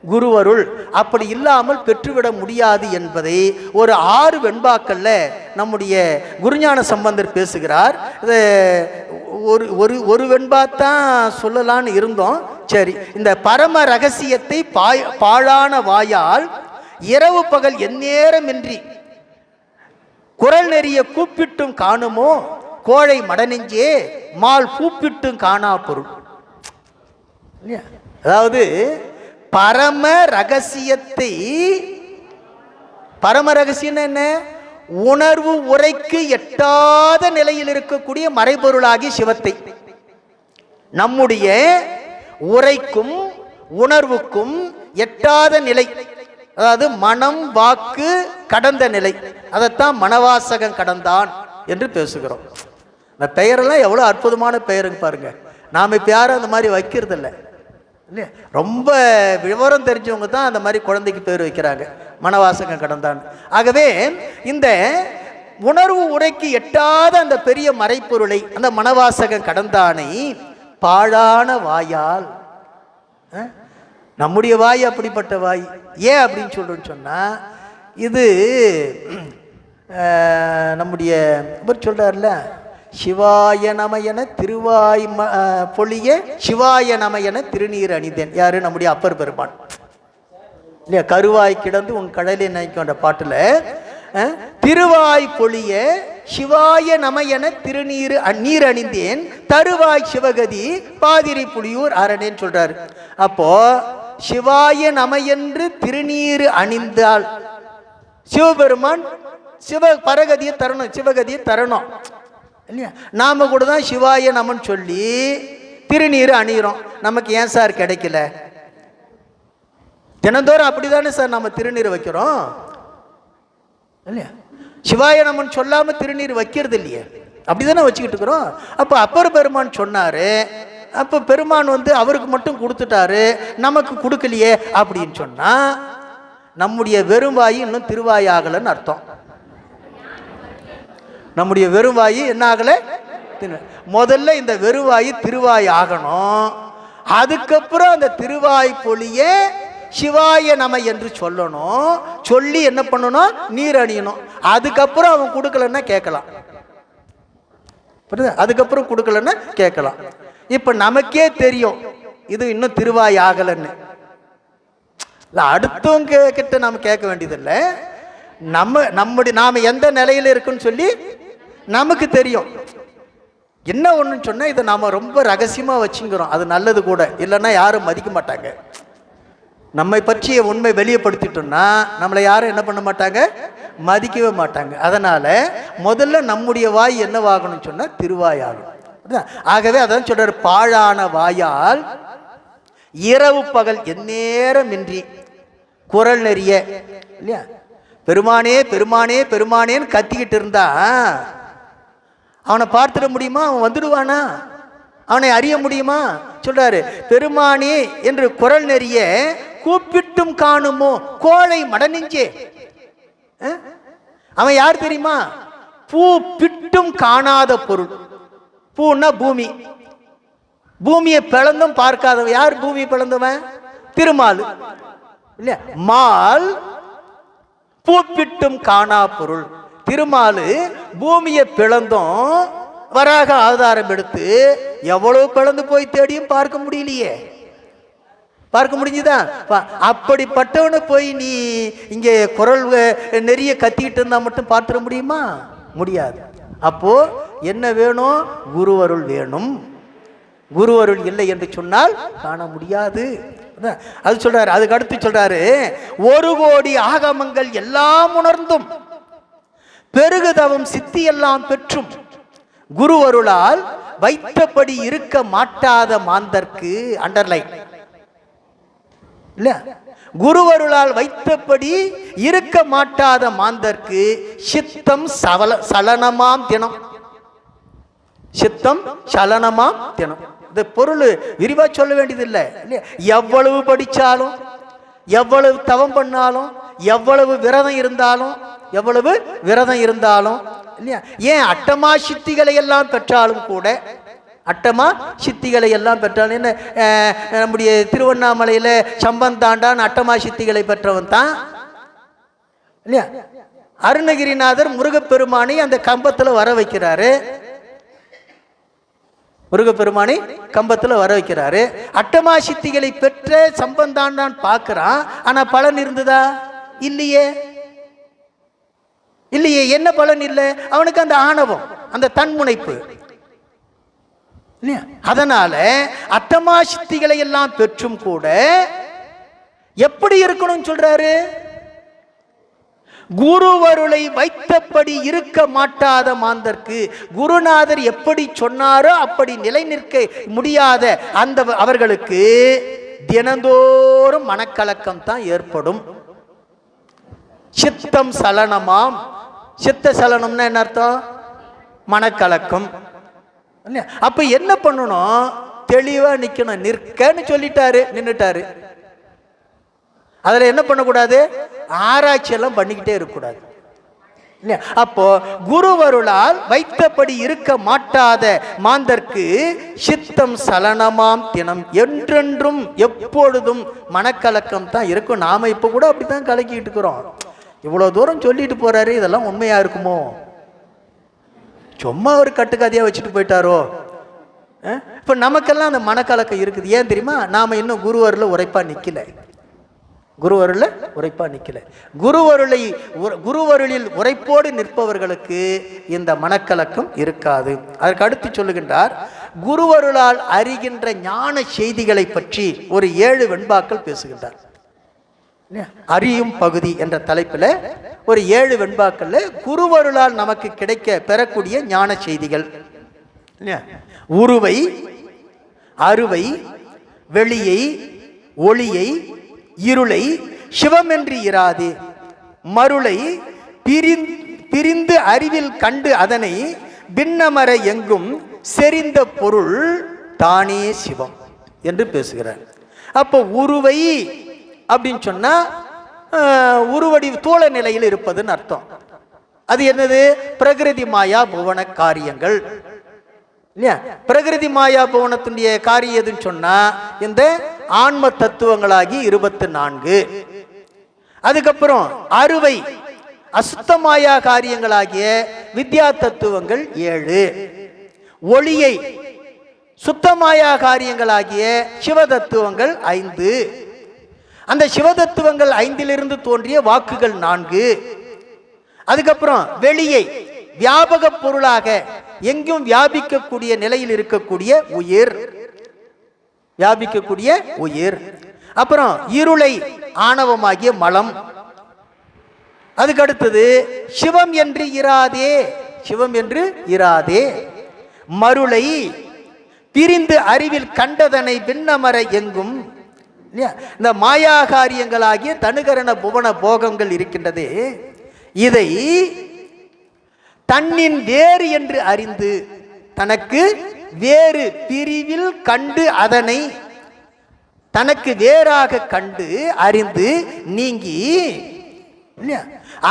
குருவருள். அப்படி இல்லாமல் பெற்றுவிட முடியாது என்பதை ஒரு 6 வெண்பாக்கள்ல நம்முடைய குருஞான சம்பந்தர் பேசுகிறார். ஒரு வெண்பா தான் சொல்லலான்னு இருந்தோம். சரி, இந்த பரம ரகசியத்தை பாழான வாயால் இரவு பகல் எந்நேரமின்றி குரல் நெறிய கூப்பிட்டும் காணுமோ கோழை மடநெஞ்சே மால் கூப்பிட்டும் காணா பொருள். அதாவது பரம ரகசியத்தை, பரம ரகசியம் என்ன? உணர்வு உரைக்கு எட்டாத நிலையில் இருக்கக்கூடிய மறைபொருளாகி சிவத்தை நம்முடைய உரைக்கும் உணர்வுக்கும் எட்டாத நிலை, அதாவது மனம் வாக்கு கடந்த நிலை. அதைத்தான் மணவாசகம் கடந்தான் என்று பேசுகிறோம். இந்த பெயரெல்லாம் எவ்வளோ அற்புதமான பெயருங்க பாருங்க. நாம் இப்போ யாரும் அந்த மாதிரி வைக்கிறது இல்லை இல்லையா? ரொம்ப விவரம் தெரிஞ்சவங்க தான் அந்த மாதிரி குழந்தைக்கு பேர் வைக்கிறாங்க, மணவாசகம் கடந்தான். ஆகவே இந்த உணர்வு உரைக்கு எட்டாத அந்த பெரிய மறைப்பொருளை, அந்த மணவாசகம் கடந்தானை பாழான வாயால், நம்முடைய வாய் அப்படிப்பட்ட வாய். ஏன் அப்படின்னு சொல்றேன்னு சொன்னா, இது நம்முடைய இவர் சொல்றாருல, சிவாய நமயன திருவாய் பொழிய சிவாய நமயன திருநீர் அணிந்தேன். யாரு? நம்முடைய அப்பர் பெருமான் இல்லையா? கருவாய் கிடந்து உன் கடலை நினைக்கின்ற பாட்டுல திருவாய் பொழிய சிவாய நமயன திருநீர் நீர் அணிந்தேன் தருவாய் சிவகதி பாதிரி புலியூர் அரணேன்னு சொல்றாரு. அப்போ சிவாய நமையென்று திருநீர் அணிந்தால் சிவபெருமான் பரகதியை தரணும், சிவகதியை தரணும் இல்லையா? நாம கூட தான் சிவாய நமன் சொல்லி திருநீர் அணிகிறோம். நமக்கு ஏன் சார் கிடைக்கல? தினந்தோறும் அப்படிதானே சார் நம்ம திருநீர் வைக்கிறோம் இல்லையா? சிவாய நமன் சொல்லாம திருநீர் வைக்கிறது இல்லையே, அப்படிதானே வச்சுக்கிட்டு இருக்கிறோம். அப்போ அப்பர் பெருமான் சொன்னாரு, அப்போ பெருமான் அவருக்கு மட்டும் கொடுத்துட்டாரு, நமக்கு கொடுக்கலையே அப்படின்னு சொன்னா நம்முடைய வெறும்வாயி இன்னும் திருவாயாகலன்னு அர்த்தம். நம்முடைய வெறுவாயி என்ன ஆகல? முதல்ல இந்த வெறுவாயி திருவாய் ஆகணும். அதுக்கப்புறம் அந்த திருவாய் பொழிய சிவாய நம என்று சொல்லணும். சொல்லி என்ன பண்ணணும்? நீர் அணியணும். அதுக்கப்புறம் அவன் கொடுக்கலன்னா கேட்கலாம். அதுக்கப்புறம் கொடுக்கலன்னா கேட்கலாம். இப்ப நமக்கே தெரியும் இது இன்னும் திருவாய் ஆகலன்னு. அடுத்தவங்க கிட்ட நாம கேட்க வேண்டியதில்லை. நாம எந்த நிலையில இருக்குன்னு சொல்லி நமக்கு தெரியும். என்ன ஒண்ணுன்னு சொன்னா, இதை நாம ரொம்ப ரகசியமா வச்சுக்கிறோம். அது நல்லது கூட, இல்லைன்னா யாரும் மதிக்க மாட்டாங்க. நம்மை பற்றிய உண்மை வெளியப்படுத்திட்டோம்னா நம்மளை யாரும் என்ன பண்ண மாட்டாங்க? மதிக்கவே மாட்டாங்க. அதனால முதல்ல நம்முடைய வாய் என்னவாகணும்னு சொன்னா திருவாயாகும். ஆகவே அதான் சொல்றாரு, பாழான வாயால் இரவு பகல் எந்நேரமின்றி குரல் நெறிய இல்லையா? பெருமானே பெருமானே பெருமானேன்னு கத்திக்கிட்டு இருந்தா அவனை பார்த்துட முடியுமா? அவன் வந்துடுவானா? அவனை அறிய முடியுமா? சொல்றாரு, பெருமானே என்று குரல் நெறிய கூப்பிட்டும் காணுமோ கோழை மடநெஞ்சே. அவன் யார் தெரியுமா? பூ பிட்டும் காணாத பொருள். பூன்னா பூமி. பூமியை பிளந்தும் பார்க்காதவன். யார் பூமியை பிளந்தவன்? திருமால் இல்லையா? மால் பூப்பிட்டும் காணா பொருள். திருமாலு பூமியை பிளந்தும் வராக ஆதாரம் எடுத்து எவ்வளவு பிளந்து போய் தேடியும் பார்க்க முடியலையே. பார்க்க முடிஞ்சுதா? அப்படிப்பட்டவனை போய் நீ இங்கே குரல் நெறிய கத்திக்கிட்டு இருந்தா மட்டும் பார்த்துட முடியுமா? முடியாது. அப்போ என்ன வேணும்? குருவருள் வேணும். குருவருள் இல்லை என்று சொன்னால் காண முடியாது. அது சொல்றாரு. அதுக்கு அடுத்து சொல்றாரு, 1 கோடி ஆகமங்கள் எல்லாம் உணர்ந்தும் பெருகுதவம் சித்தி எல்லாம் பெற்றும் குருவருளால் வைத்தபடி இருக்க மாட்டாத மாந்தர்க்கு. அண்டர்லைன் இல்ல, குருவருளால் வைத்தபடி இருக்க மாட்டாத மாந்தர்க்கு சித்தம் சலனமாம் தினம். சித்தம் சலனமாம் தினம். இந்த பொருள் விரிவா சொல்ல வேண்டியதில்லை இல்லையா? எவ்வளவு படிச்சாலும், எவ்வளவு தவம் பண்ணாலும், எவ்வளவு விரதம் இருந்தாலும் இல்லையா? ஏன் அட்டமா சித்திகளை எல்லாம் பெற்றாலும் கூட, அட்டமா சித்திகளை எல்லாம் பெற்றாலும் என்ன, நம்முடைய திருவண்ணாமலையில சம்பந்தாண்டான் அட்டமா சித்திகளை பெற்றவன் தான் இல்லையா? அருணகிரிநாதர் முருகப்பெருமானை அந்த கம்பத்துல வர வைக்கிறாரு. முருகப்பெருமானை கம்பத்துல வர வைக்கிறாரு. அட்டமா சித்திகளை பெற்ற சம்பந்தாண்டான் பார்க்கிறான். ஆனா பலன் இருந்ததா? இல்லையே. இல்லையே. என்ன பலன் இல்லை? அவனுக்கு அந்த ஆணவம், அந்த தன்முனைப்பு இல்லையா? அதனால அட்டமா சித்திகளை எல்லாம் பெற்றும் கூட எப்படி இருக்கணும் சொல்றாரு? குருவருளை வைத்தபடி இருக்க மாட்டாத மாந்தர்க்கு. குருநாதர் எப்படி சொன்னாரோ அப்படி நிலை நிற்க முடியாத அந்த அவர்களுக்கு தினந்தோறும் மனக்கலக்கம் தான் ஏற்படும். சித்தம் சலனமாம். சித்த சலனம்னா என்ன அர்த்தம்? மனக்கலக்கம். அப்ப என்ன பண்ணணும்? தெளிவா நிக்கணும். நிற்கன்னு சொல்லிட்டாரு, நின்னுட்டாரு. அதுல என்ன பண்ணக்கூடாது? ஆராய்ச்சி எல்லாம் பண்ணிக்கிட்டே இருக்கக்கூடாது. அப்போ குருவருளால் வைத்தபடி இருக்க மாட்டாத மாந்தர்க்கு சித்தம் சலனமாம் தினம், என்றென்றும் எப்பொழுதும் மனக்கலக்கம் தான் இருக்கும். நாம இப்ப கூட அப்படித்தான் கலக்கிட்டு இருக்கிறோம். இவ்வளவு தூரம் சொல்லிட்டு போறாரு, இதெல்லாம் உண்மையா இருக்குமோ? சும்மா ஒரு கட்டுக்கதையா வச்சுட்டு போயிட்டாரோ? இப்ப நமக்கெல்லாம் அந்த மனக்கலக்கம் இருக்குது. ஏன் தெரியுமா? நாம இன்னும் குருவருள் உரைப்பா நிக்கல. குருவருள உரைப்பா நிக்கல. குருவருளில் உரைப்போடு நிற்பவர்களுக்கு இந்த மனக்கலக்கம் இருக்காது. அதற்கு அடுத்து சொல்லுகின்றார், குருவருளால் அறிகின்ற ஞான செய்திகளை பற்றி ஒரு 7 வெண்பாக்கள் பேசுகின்றார். அறியும் பகுதி என்ற தலைப்பில் ஒரு 7 வெண்பாக்கள்ல குருவருளால் நமக்கு கிடைக்க பெறக்கூடிய ஞான செய்திகள். உருவை, அருவை, வெளியை, ஒளியை, இருளை, சிவமென்று இராதே, மருளை பிரிந்து அறிவில் கண்டு அதனை பின்னமர எங்கும் செறிந்த பொருள் தானே சிவம் என்று பேசுகிறார். அப்போ உருவை அப்படின்னு சொன்னா உருவடி தோள நிலையில் இருப்பதுன்னு அர்த்தம். அது என்னது? பிரகிருதி மாயா புவன காரியங்கள் இல்லையா? பிரகிருதி மாயா புவனத்துடைய காரியம் எதுன்னு சொன்னா இந்த ஆன்ம தத்துவங்களாகி 24. அதுக்கப்புறம் அறுவை அசுத்தமாயா காரியங்களாகிய வித்யா தத்துவங்கள் 7. ஒளியை சுத்தமாயா காரியங்களாகிய சிவ தத்துவங்கள் 5. அந்த சிவதத்துவங்கள் 5லிருந்து தோன்றிய வாக்குகள் 4. அதுக்கப்புறம் வெளியை வியாபக பொருளாக எங்கும் வியாபிக்கக்கூடிய நிலையில் இருக்கக்கூடிய உயிர், வியாபிக்கக்கூடிய உயிர். அப்புறம் இருளை ஆணவமாகிய மலம். அதுக்கு அடுத்தது சிவம் என்று இராதே, சிவம் என்று இராதே, மருளை பிரிந்து அறிவில் கண்டதனை பின்னமர எங்கும். இந்த மாயா காரியங்களாகிய தனுகரண புவன போகங்கள் இருக்கின்றது. இதை தன்னின் வேறு என்று அறிந்து, தனக்கு வேறு பிரிவில் கண்டு அதனை தனக்கு வேறாக கண்டு அறிந்து நீங்கி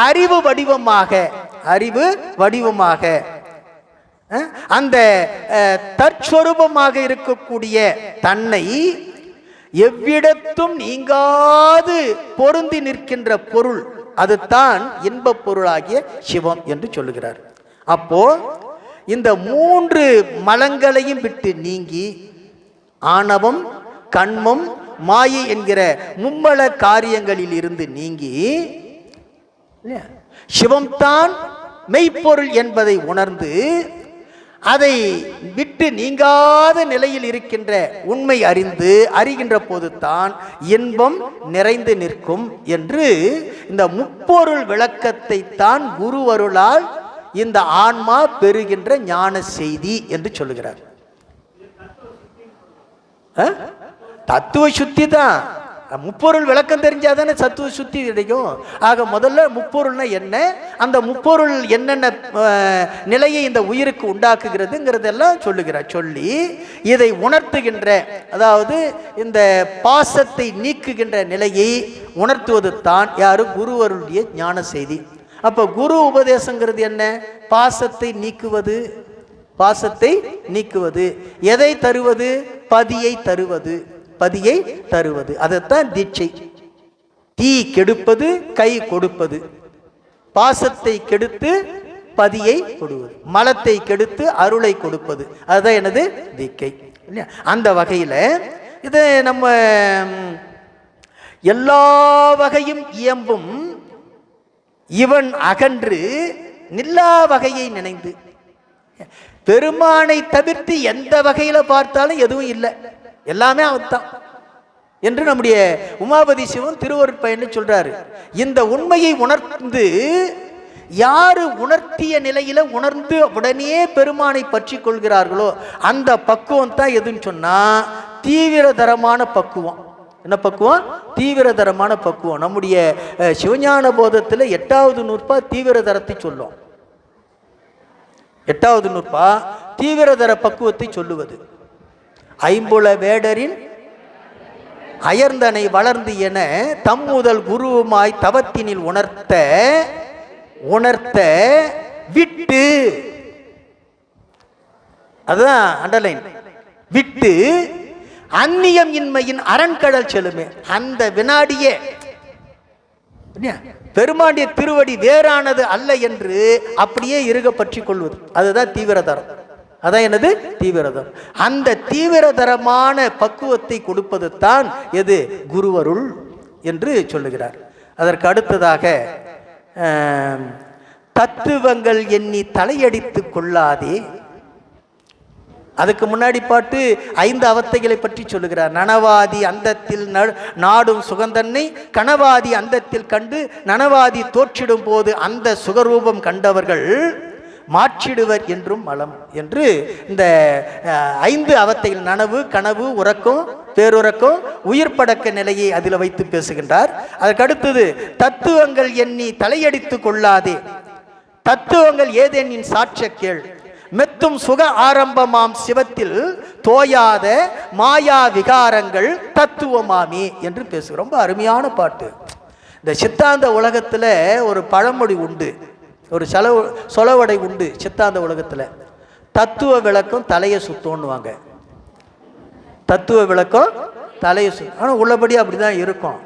அறிவு வடிவமாக, அறிவு வடிவமாக அந்த தற்சொரூபமாக இருக்கக்கூடிய தன்னை எவ்விடத்தும் நீங்காது பொருந்தி நிற்கின்ற பொருள், அதுதான் இன்ப பொருளாகிய சிவம் என்று சொல்லுகிறார். அப்போ இந்த 3 மலங்களையும் விட்டு நீங்கி ஆணவம், கண்மம், மாயை என்கிற மும்மல காரியங்களில் இருந்து நீங்கி சிவம்தான் மெய்ப்பொருள் என்பதை உணர்ந்து அதை விட்டு நீங்காத நிலையில் இருக்கின்ற உண்மை அறிகின்ற போது தான் இன்பம் நிறைந்து நிற்கும் என்று இந்த முப்பொருள் விளக்கத்தை தான் குருவருளால் இந்த ஆன்மா பெறுகின்ற ஞான செய்தி என்று சொல்லுகிறார். தத்துவ சுத்தி தான். முப்பொருள் விளக்கம் தெரிஞ்சாதானே தத்துவ சுத்தி கிடைக்கும். ஆக முதல்ல முப்பொருள்னா என்ன, அந்த முப்பொருள் என்னென்ன நிலையை இந்த உயிருக்கு உண்டாக்குகிறதுங்கிறதெல்லாம் சொல்லுகிறார். சொல்லி இதை உணர்த்துகின்ற, அதாவது இந்த பாசத்தை நீக்குகின்ற நிலையை உணர்த்துவது தான் யாரு? குருவருடைய ஞான செய்தி. அப்ப குரு உபதேசங்கிறது என்ன? பாசத்தை நீக்குவது. பாசத்தை நீக்குவது. எதை தருவது? பதியை தருவது. பதியை தருவது. அதைத்தான் தீட்சை. தீ கெடுப்பது, கை கொடுப்பது. பாசத்தை கெடுத்து பதியை கொடுவது, மலத்தை கெடுத்து அருளை கொடுப்பது. அதுதான் எனது தீக்கை. அந்த வகையில இது நம்ம எல்லா வகையும் இயம்பும் இவன் அகன்று நில்லா வகையை நினைந்து, பெருமானை தவிர்த்து எந்த வகையில பார்த்தாலும் எதுவும் இல்லை, எல்லாமே அவன்தான் என்று நம்முடைய உமாபதி சிவன் திருவருட்பயன்னு சொல்றாரு. இந்த உண்மையை உணர்ந்து யாரு உணர்த்திய நிலையில உணர்ந்து உடனே பெருமானை பற்றி கொள்கிறார்களோ அந்த பக்குவம் தான் எதுன்னு சொன்னா தீவிரதரமான பக்குவம். என்ன பக்குவம்? தீவிரதரமான பக்குவம். நம்முடைய சிவஞான போதத்தில் 8வது நூற்பா தீவிரதரத்தை சொல்லும். 8வது நூற்பா தீவிரதர பக்குவத்தை சொல்லுவது. ஐம்புல வேடரின் அயர்ந்தனை வளர்ந்து என தம் முதல் குருவுமாய் தவத்தினில் உணர்த்த விட்டு, அதுதான் அண்டர்லைன், விட்டு அந்நியம் இன்மையின் அரண்கடல் செல்லுமே. அந்த வினாடியே பெருமாண்டிய திருவடி வேறானது அல்ல என்று அப்படியே இருக பற்றி கொள்வது, அதுதான் தீவிரதரம். அதான் என்னது? தீவிரதரம். அந்த தீவிரதரமான பக்குவத்தை கொடுப்பது தான் எது? குருவருள் என்று சொல்லுகிறார். அதற்கு அடுத்ததாக தத்துவங்கள் எண்ணி தலையடித்து கொள்ளாதே. அதுக்கு முன்னாடி பாட்டு 5 அவத்தைகளை பற்றி சொல்லுகிறார். நனவாதி அந்தத்தில் நாடும் சுகந்தன்னை கனவாதி அந்தத்தில் கண்டு நனவாதி தோற்றிடும் போது அந்த சுகரூபம் கண்டவர்கள் மாற்றிடுவர் என்றும் மலம் என்று இந்த 5 அவத்தைகள், நனவு, கனவு, உறக்கம், பேருறக்கம், உயிர் படக்க நிலையை அதில் வைத்து பேசுகின்றார். அதற்கு அடுத்தது தத்துவங்கள் எண்ணி தலையடித்து கொள்ளாதே. தத்துவங்கள் ஏதேனின் சாட்ச கேள், மெத்தும் சுக ஆரம்பமாம் சிவத்தில் தோயாத மாயா விகாரங்கள் தத்துவமாமி என்று பேசு. ரொம்ப அருமையான பாட்டு. இந்த சித்தாந்த உலகத்தில் ஒரு பழமொழி உண்டு, ஒரு சொலவடை உண்டு சித்தாந்த உலகத்தில். தத்துவ விளக்கம் தலையை சுத்தோன்னுவாங்க. தத்துவ விளக்கம் தலையை சுத்தம். ஆனால் உள்ளபடி அப்படி தான் இருக்கும்.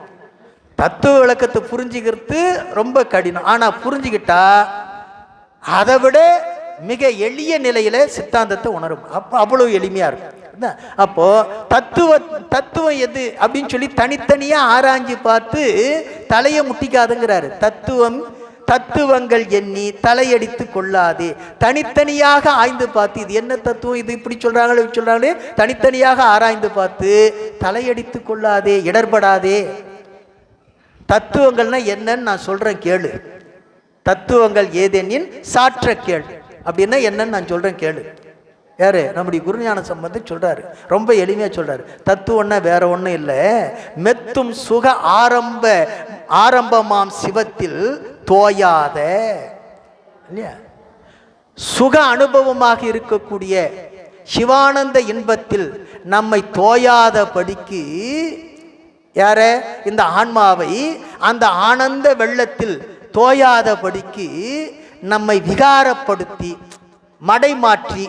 தத்துவ விளக்கத்தை புரிஞ்சுக்கிறது ரொம்ப கடினம். ஆனால் புரிஞ்சுக்கிட்டா அதை விட மிக எளிய நிலையில சித்தாந்தத்தை உணரும். அப்போ அவ்வளவு எளிமையா இருக்கும். அப்போ தத்துவம் எது அப்படின்னு சொல்லி தனித்தனியா ஆராய்ஞ்சு பார்த்து தலையை முட்டிக்காதுங்கிறாரு. தத்துவங்கள் எண்ணி தலையடித்து கொள்ளாதே. தனித்தனியாக ஆய்ந்து பார்த்து இது என்ன தத்துவம், இது இப்படி சொல்றாங்களே தனித்தனியாக ஆராய்ந்து பார்த்து தலையடித்து கொள்ளாதே, இடர்படாதே. தத்துவங்கள்னா என்னன்னு நான் சொல்றேன் கேளு. தத்துவங்கள் ஏதெனின் சாற்ற கேள் அப்படின்னா என்னன்னு நான் சொல்றேன் கேளு. யாரு? நம்முடைய குருஞான சம்பந்தர் சொல்றாரு. ரொம்ப எளிமையா சொல்றாரு. தத்துவம்னா வேற ஒன்றும் இல்லை, மெத்தும் சுக ஆரம்பமாம் சிவத்தில் தோயாத, இல்லையா, சுக அனுபவமாக இருக்கக்கூடிய சிவானந்த இன்பத்தில் நம்மை தோயாத படிக்கு, யார? இந்த ஆன்மாவை அந்த ஆனந்த வெள்ளத்தில் தோயாத படிக்கு நம்மை விகாரப்படுத்தி மடைமாற்றி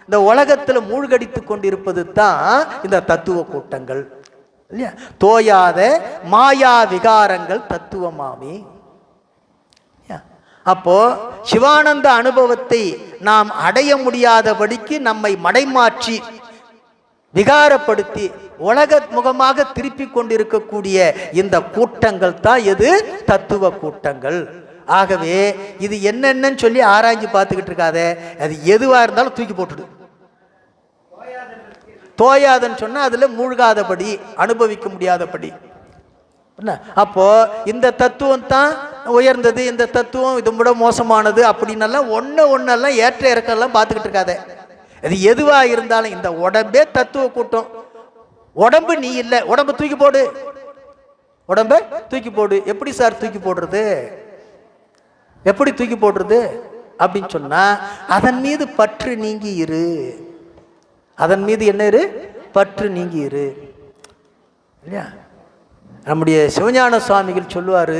இந்த உலகத்தில் மூழ்கடித்து கொண்டிருப்பது தான் இந்த தத்துவ கூட்டங்கள், இல்லையா? தோயாத மாயா விகாரங்கள் தத்துவமாமே. அப்போ சிவானந்த அனுபவத்தை நாம் அடைய முடியாதபடிக்கு நம்மை மடைமாற்றி விகாரப்படுத்தி உலக முகமாக திருப்பி கொண்டிருக்கக்கூடிய இந்த கூட்டங்கள் தான் எது? தத்துவ கூட்டங்கள். ஆகவே இது என்னென்னு சொல்லி ஆராய்ச்சி பார்த்துக்கிட்டு இருக்காத, அது எதுவாக இருந்தாலும் தூக்கி போட்டுடு. தோயாதுன்னு சொன்னா அதுல மூழ்காதபடி, அனுபவிக்க முடியாதபடி. அப்போ இந்த தத்துவம் தான் உயர்ந்தது, இந்த தத்துவம் இது விட மோசமானது அப்படின்னெல்லாம் ஒன்னெல்லாம் ஏற்ற இறக்கெல்லாம் பார்த்துக்கிட்டு இருக்காத. அது எதுவா இருந்தாலும் இந்த உடம்பே தத்துவ கூட்டம். உடம்பு நீ இல்லை, உடம்பு தூக்கி போடு, உடம்ப தூக்கி போடு. எப்படி சார் தூக்கி போடுறது? எப்படி தூக்கி போடுறது அப்படின்னு சொன்னா அதன் மீது பற்று நீங்கி இரு. அதன் மீது என்ன இரு? பற்று நீங்கி இரு, இல்லையா? நம்முடைய சிவஞான சுவாமிகள் சொல்லுவார்,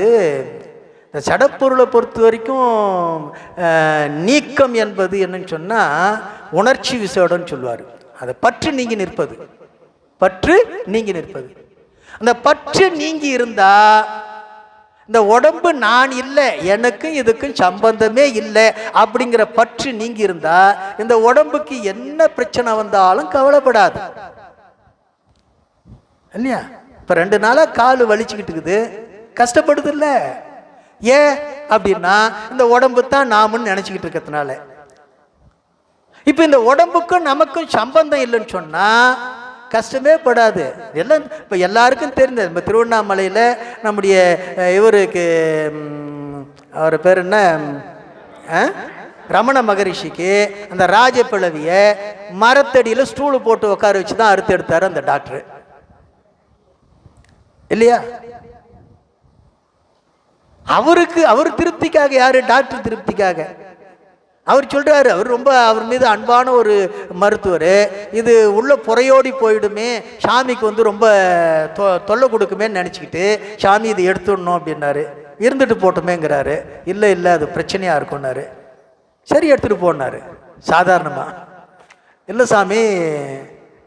இந்த சடப்பொருளை பொறுத்த வரைக்கும் நீக்கம் என்பது என்னன்னு சொன்னால் உணர்ச்சி விசேடம்னு சொல்லுவார். அதை பற்று நீங்கி நிற்பது, பற்று நீங்கி நிற்பது. அந்த பற்று நீங்கி இருந்தா இந்த உடம்பு நான் இல்லை, எனக்கும் இதுக்கும் சம்பந்தமே இல்லை அப்படிங்கிற பற்று நீங்கி இருந்தா இந்த உடம்புக்கு என்ன பிரச்சனை வந்தாலும் கவலைப்படாது, இல்லையா? இப்போ 2 நாளா கால் வலிச்சுக்கிட்டு இருக்குது, கஷ்டப்படுது இல்லை? ஏன் அப்படின்னா இந்த உடம்பு தான் நாமுன்னு நினச்சிக்கிட்டு இருக்கிறதுனால. இப்போ இந்த உடம்புக்கும் நமக்கும் சம்பந்தம் இல்லைன்னு சொன்னால் கஷ்டமே படாது. எல்லாம் இப்போ எல்லாருக்கும் தெரிஞ்சது. இப்போ திருவண்ணாமலையில் நம்முடைய இவருக்கு அவர் பேர் என்ன, ரமண மகரிஷிக்கு அந்த ராஜப்பிளவியை மரத்தடியில் ஸ்டூலு போட்டு உட்கார வச்சு தான் அறுத்து எடுத்தார் அந்த டாக்டர். இல்லையா? அவர் திருப்திக்காக. யாரு? டாக்டர் திருப்திக்காக. அவர் சொல்றாரு, அவர் மீது அன்பான ஒரு மருத்துவர், இது உள்ள புறையோடி போயிடுமே, சாமிக்கு ரொம்ப தொல்லை கொடுக்குமேன்னு நினச்சிக்கிட்டு சாமி இது எடுத்துடணும் அப்படின்னாரு. இருந்துட்டு போட்டோமேங்கிறாரு. இல்லை அது பிரச்சனையாக இருக்கும்னாரு. சரி எடுத்துகிட்டு போனாரு. சாதாரணமாக இல்லை சாமி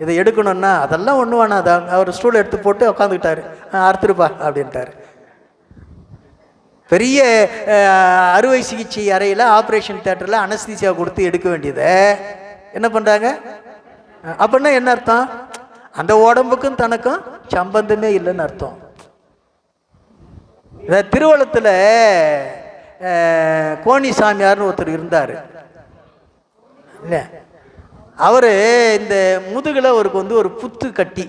இதை எடுக்கணும்னா அதெல்லாம் ஒன்று வேணாதான். அவர் ஸ்டூல் எடுத்து போட்டு உட்காந்துக்கிட்டாரு. அறுத்துருப்பா அப்படின்ட்டாரு. பெரிய அறுவை சிகிச்சை அறையில், ஆப்ரேஷன் தியேட்டரில் அனஸ்தீசியா கொடுத்து எடுக்க வேண்டியதை என்ன பண்ணுறாங்க? அப்படின்னா என்ன அர்த்தம்? அந்த உடம்புக்கும் தனக்கும் சம்பந்தமே இல்லைன்னு அர்த்தம். திருவள்ளத்தில் கோணி சாமியார்னு ஒருத்தர் இருந்தார் இல்லை? அவர் இந்த முதுகில் அவருக்கு ஒரு புத்து கட்டி,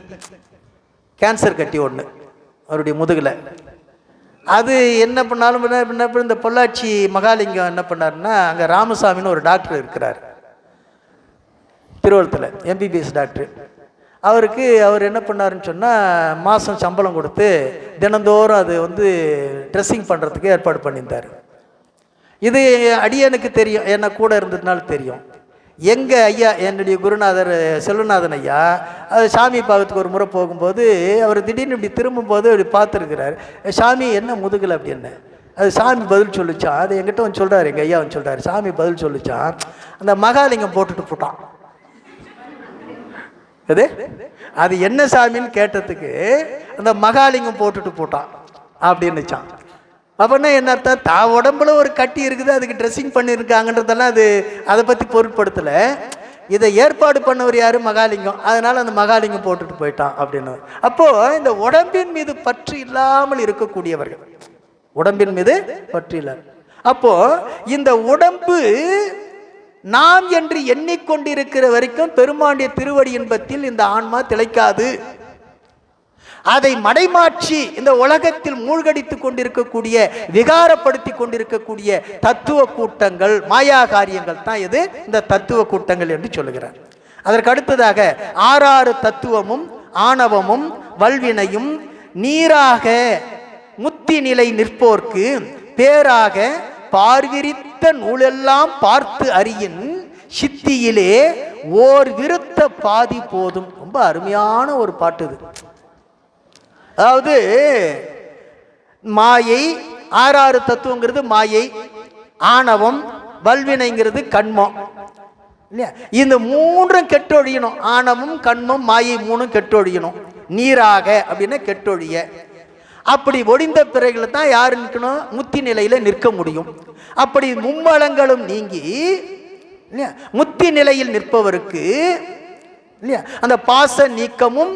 கேன்சர் கட்டி ஒன்று அவருடைய முதுகில். அது என்ன பண்ணாலும் இந்த பொள்ளாச்சி மகாலிங்கம் என்ன பண்ணாருன்னா, அங்கே ராமசாமின்னு ஒரு டாக்டர் இருக்கிறார் திருவள்ளத்தில், எம்பிபிஎஸ் டாக்டர். அவர் என்ன பண்ணாருன்னு சொன்னால், மாதம் சம்பளம் கொடுத்து தினந்தோறும் அது ட்ரெஸ்ஸிங் பண்ணுறதுக்கு ஏற்பாடு பண்ணியிருந்தார். இது அடியனுக்கு தெரியும், என்ன கூட இருந்ததுனால தெரியும். எங்கள் ஐயா, என்னுடைய குருநாதர் செல்வநாதன் ஐயா, அது சாமி பார்க்கறதுக்கு ஒரு முறை போகும்போது அவர் திடீர்னு இப்படி திரும்பும்போது அப்படி பார்த்துருக்கிறார். சாமி என்ன முதுகலை அப்படின்னு. அது சாமி பதில் சொல்லிச்சான். அது எங்கிட்ட வந்து சொல்கிறார், எங்கள் ஐயா வந்து சொல்கிறார், சாமி பதில் சொல்லிச்சான், அந்த மகாலிங்கம் போட்டுட்டு போட்டான். அது என்ன சாமின்னு கேட்டதுக்கு அந்த மகாலிங்கம் போட்டுட்டு போட்டான் அப்படின்னுச்சான். அப்படின்னா என்ன அர்த்தம்? உடம்புல ஒரு கட்டி இருக்குது, அதுக்கு ட்ரெஸ்ஸிங் பண்ணியிருக்காங்கன்றதெல்லாம் அதை பற்றி பொருட்படுத்தலை. இதை ஏற்பாடு பண்ணவர் யார்? மகாலிங்கம். அதனால் அந்த மகாலிங்கம் போட்டுட்டு போயிட்டான் அப்படின்னு. அப்போது இந்த உடம்பின் மீது பற்று இல்லாமல் இருக்கக்கூடியவர்கள், உடம்பின் மீது பற்று இல்லை. அப்போது இந்த உடம்பு நாம் என்று எண்ணிக்கொண்டிருக்கிற வரைக்கும் பெருமாண்டிய திருவடி இன்பத்தில் இந்த ஆன்மா திளைக்காது. அதை மடைமாற்றி இந்த உலகத்தில் மூழ்கடித்து கொண்டிருக்கக்கூடிய, விகாரப்படுத்தி கொண்டிருக்கக்கூடிய தத்துவ கூட்டங்கள், மாயா காரியங்கள் தான் இது இந்த தத்துவ கூட்டங்கள் என்று சொல்லுகிறார். அதற்கு அடுத்ததாக 6 தத்துவமும் ஆணவமும் வல்வினையும் நீராக முத்தி நிலை நிற்போர்க்கு பேராக பார்விரித்த நூலெல்லாம் பார்த்து அறியின் சித்தியிலே ஓர் விருத்த பாதி போதும். ரொம்ப அருமையான ஒரு பாட்டு இது. அதாவது மாயை, 6 தத்துவங்கிறது மாயை, ஆணவம், வல்வினைங்கிறது கண்மம் இல்லையா? இந்த 3ம் கெட்டொழியணும். ஆணவம், கண்மம், மாயை 3ம் கெட்டொழியணும். நீராக அப்படின்னா கெட்டொழிய. அப்படி ஒழிந்த பிறகுல தான் யார் நிற்கணும்? முத்தி நிலையில நிற்க முடியும். அப்படி மும்மலங்களும் நீங்கி இல்லையா முத்தி நிலையில் நிற்பவருக்கு இல்லையா அந்த பாச நீக்கமும்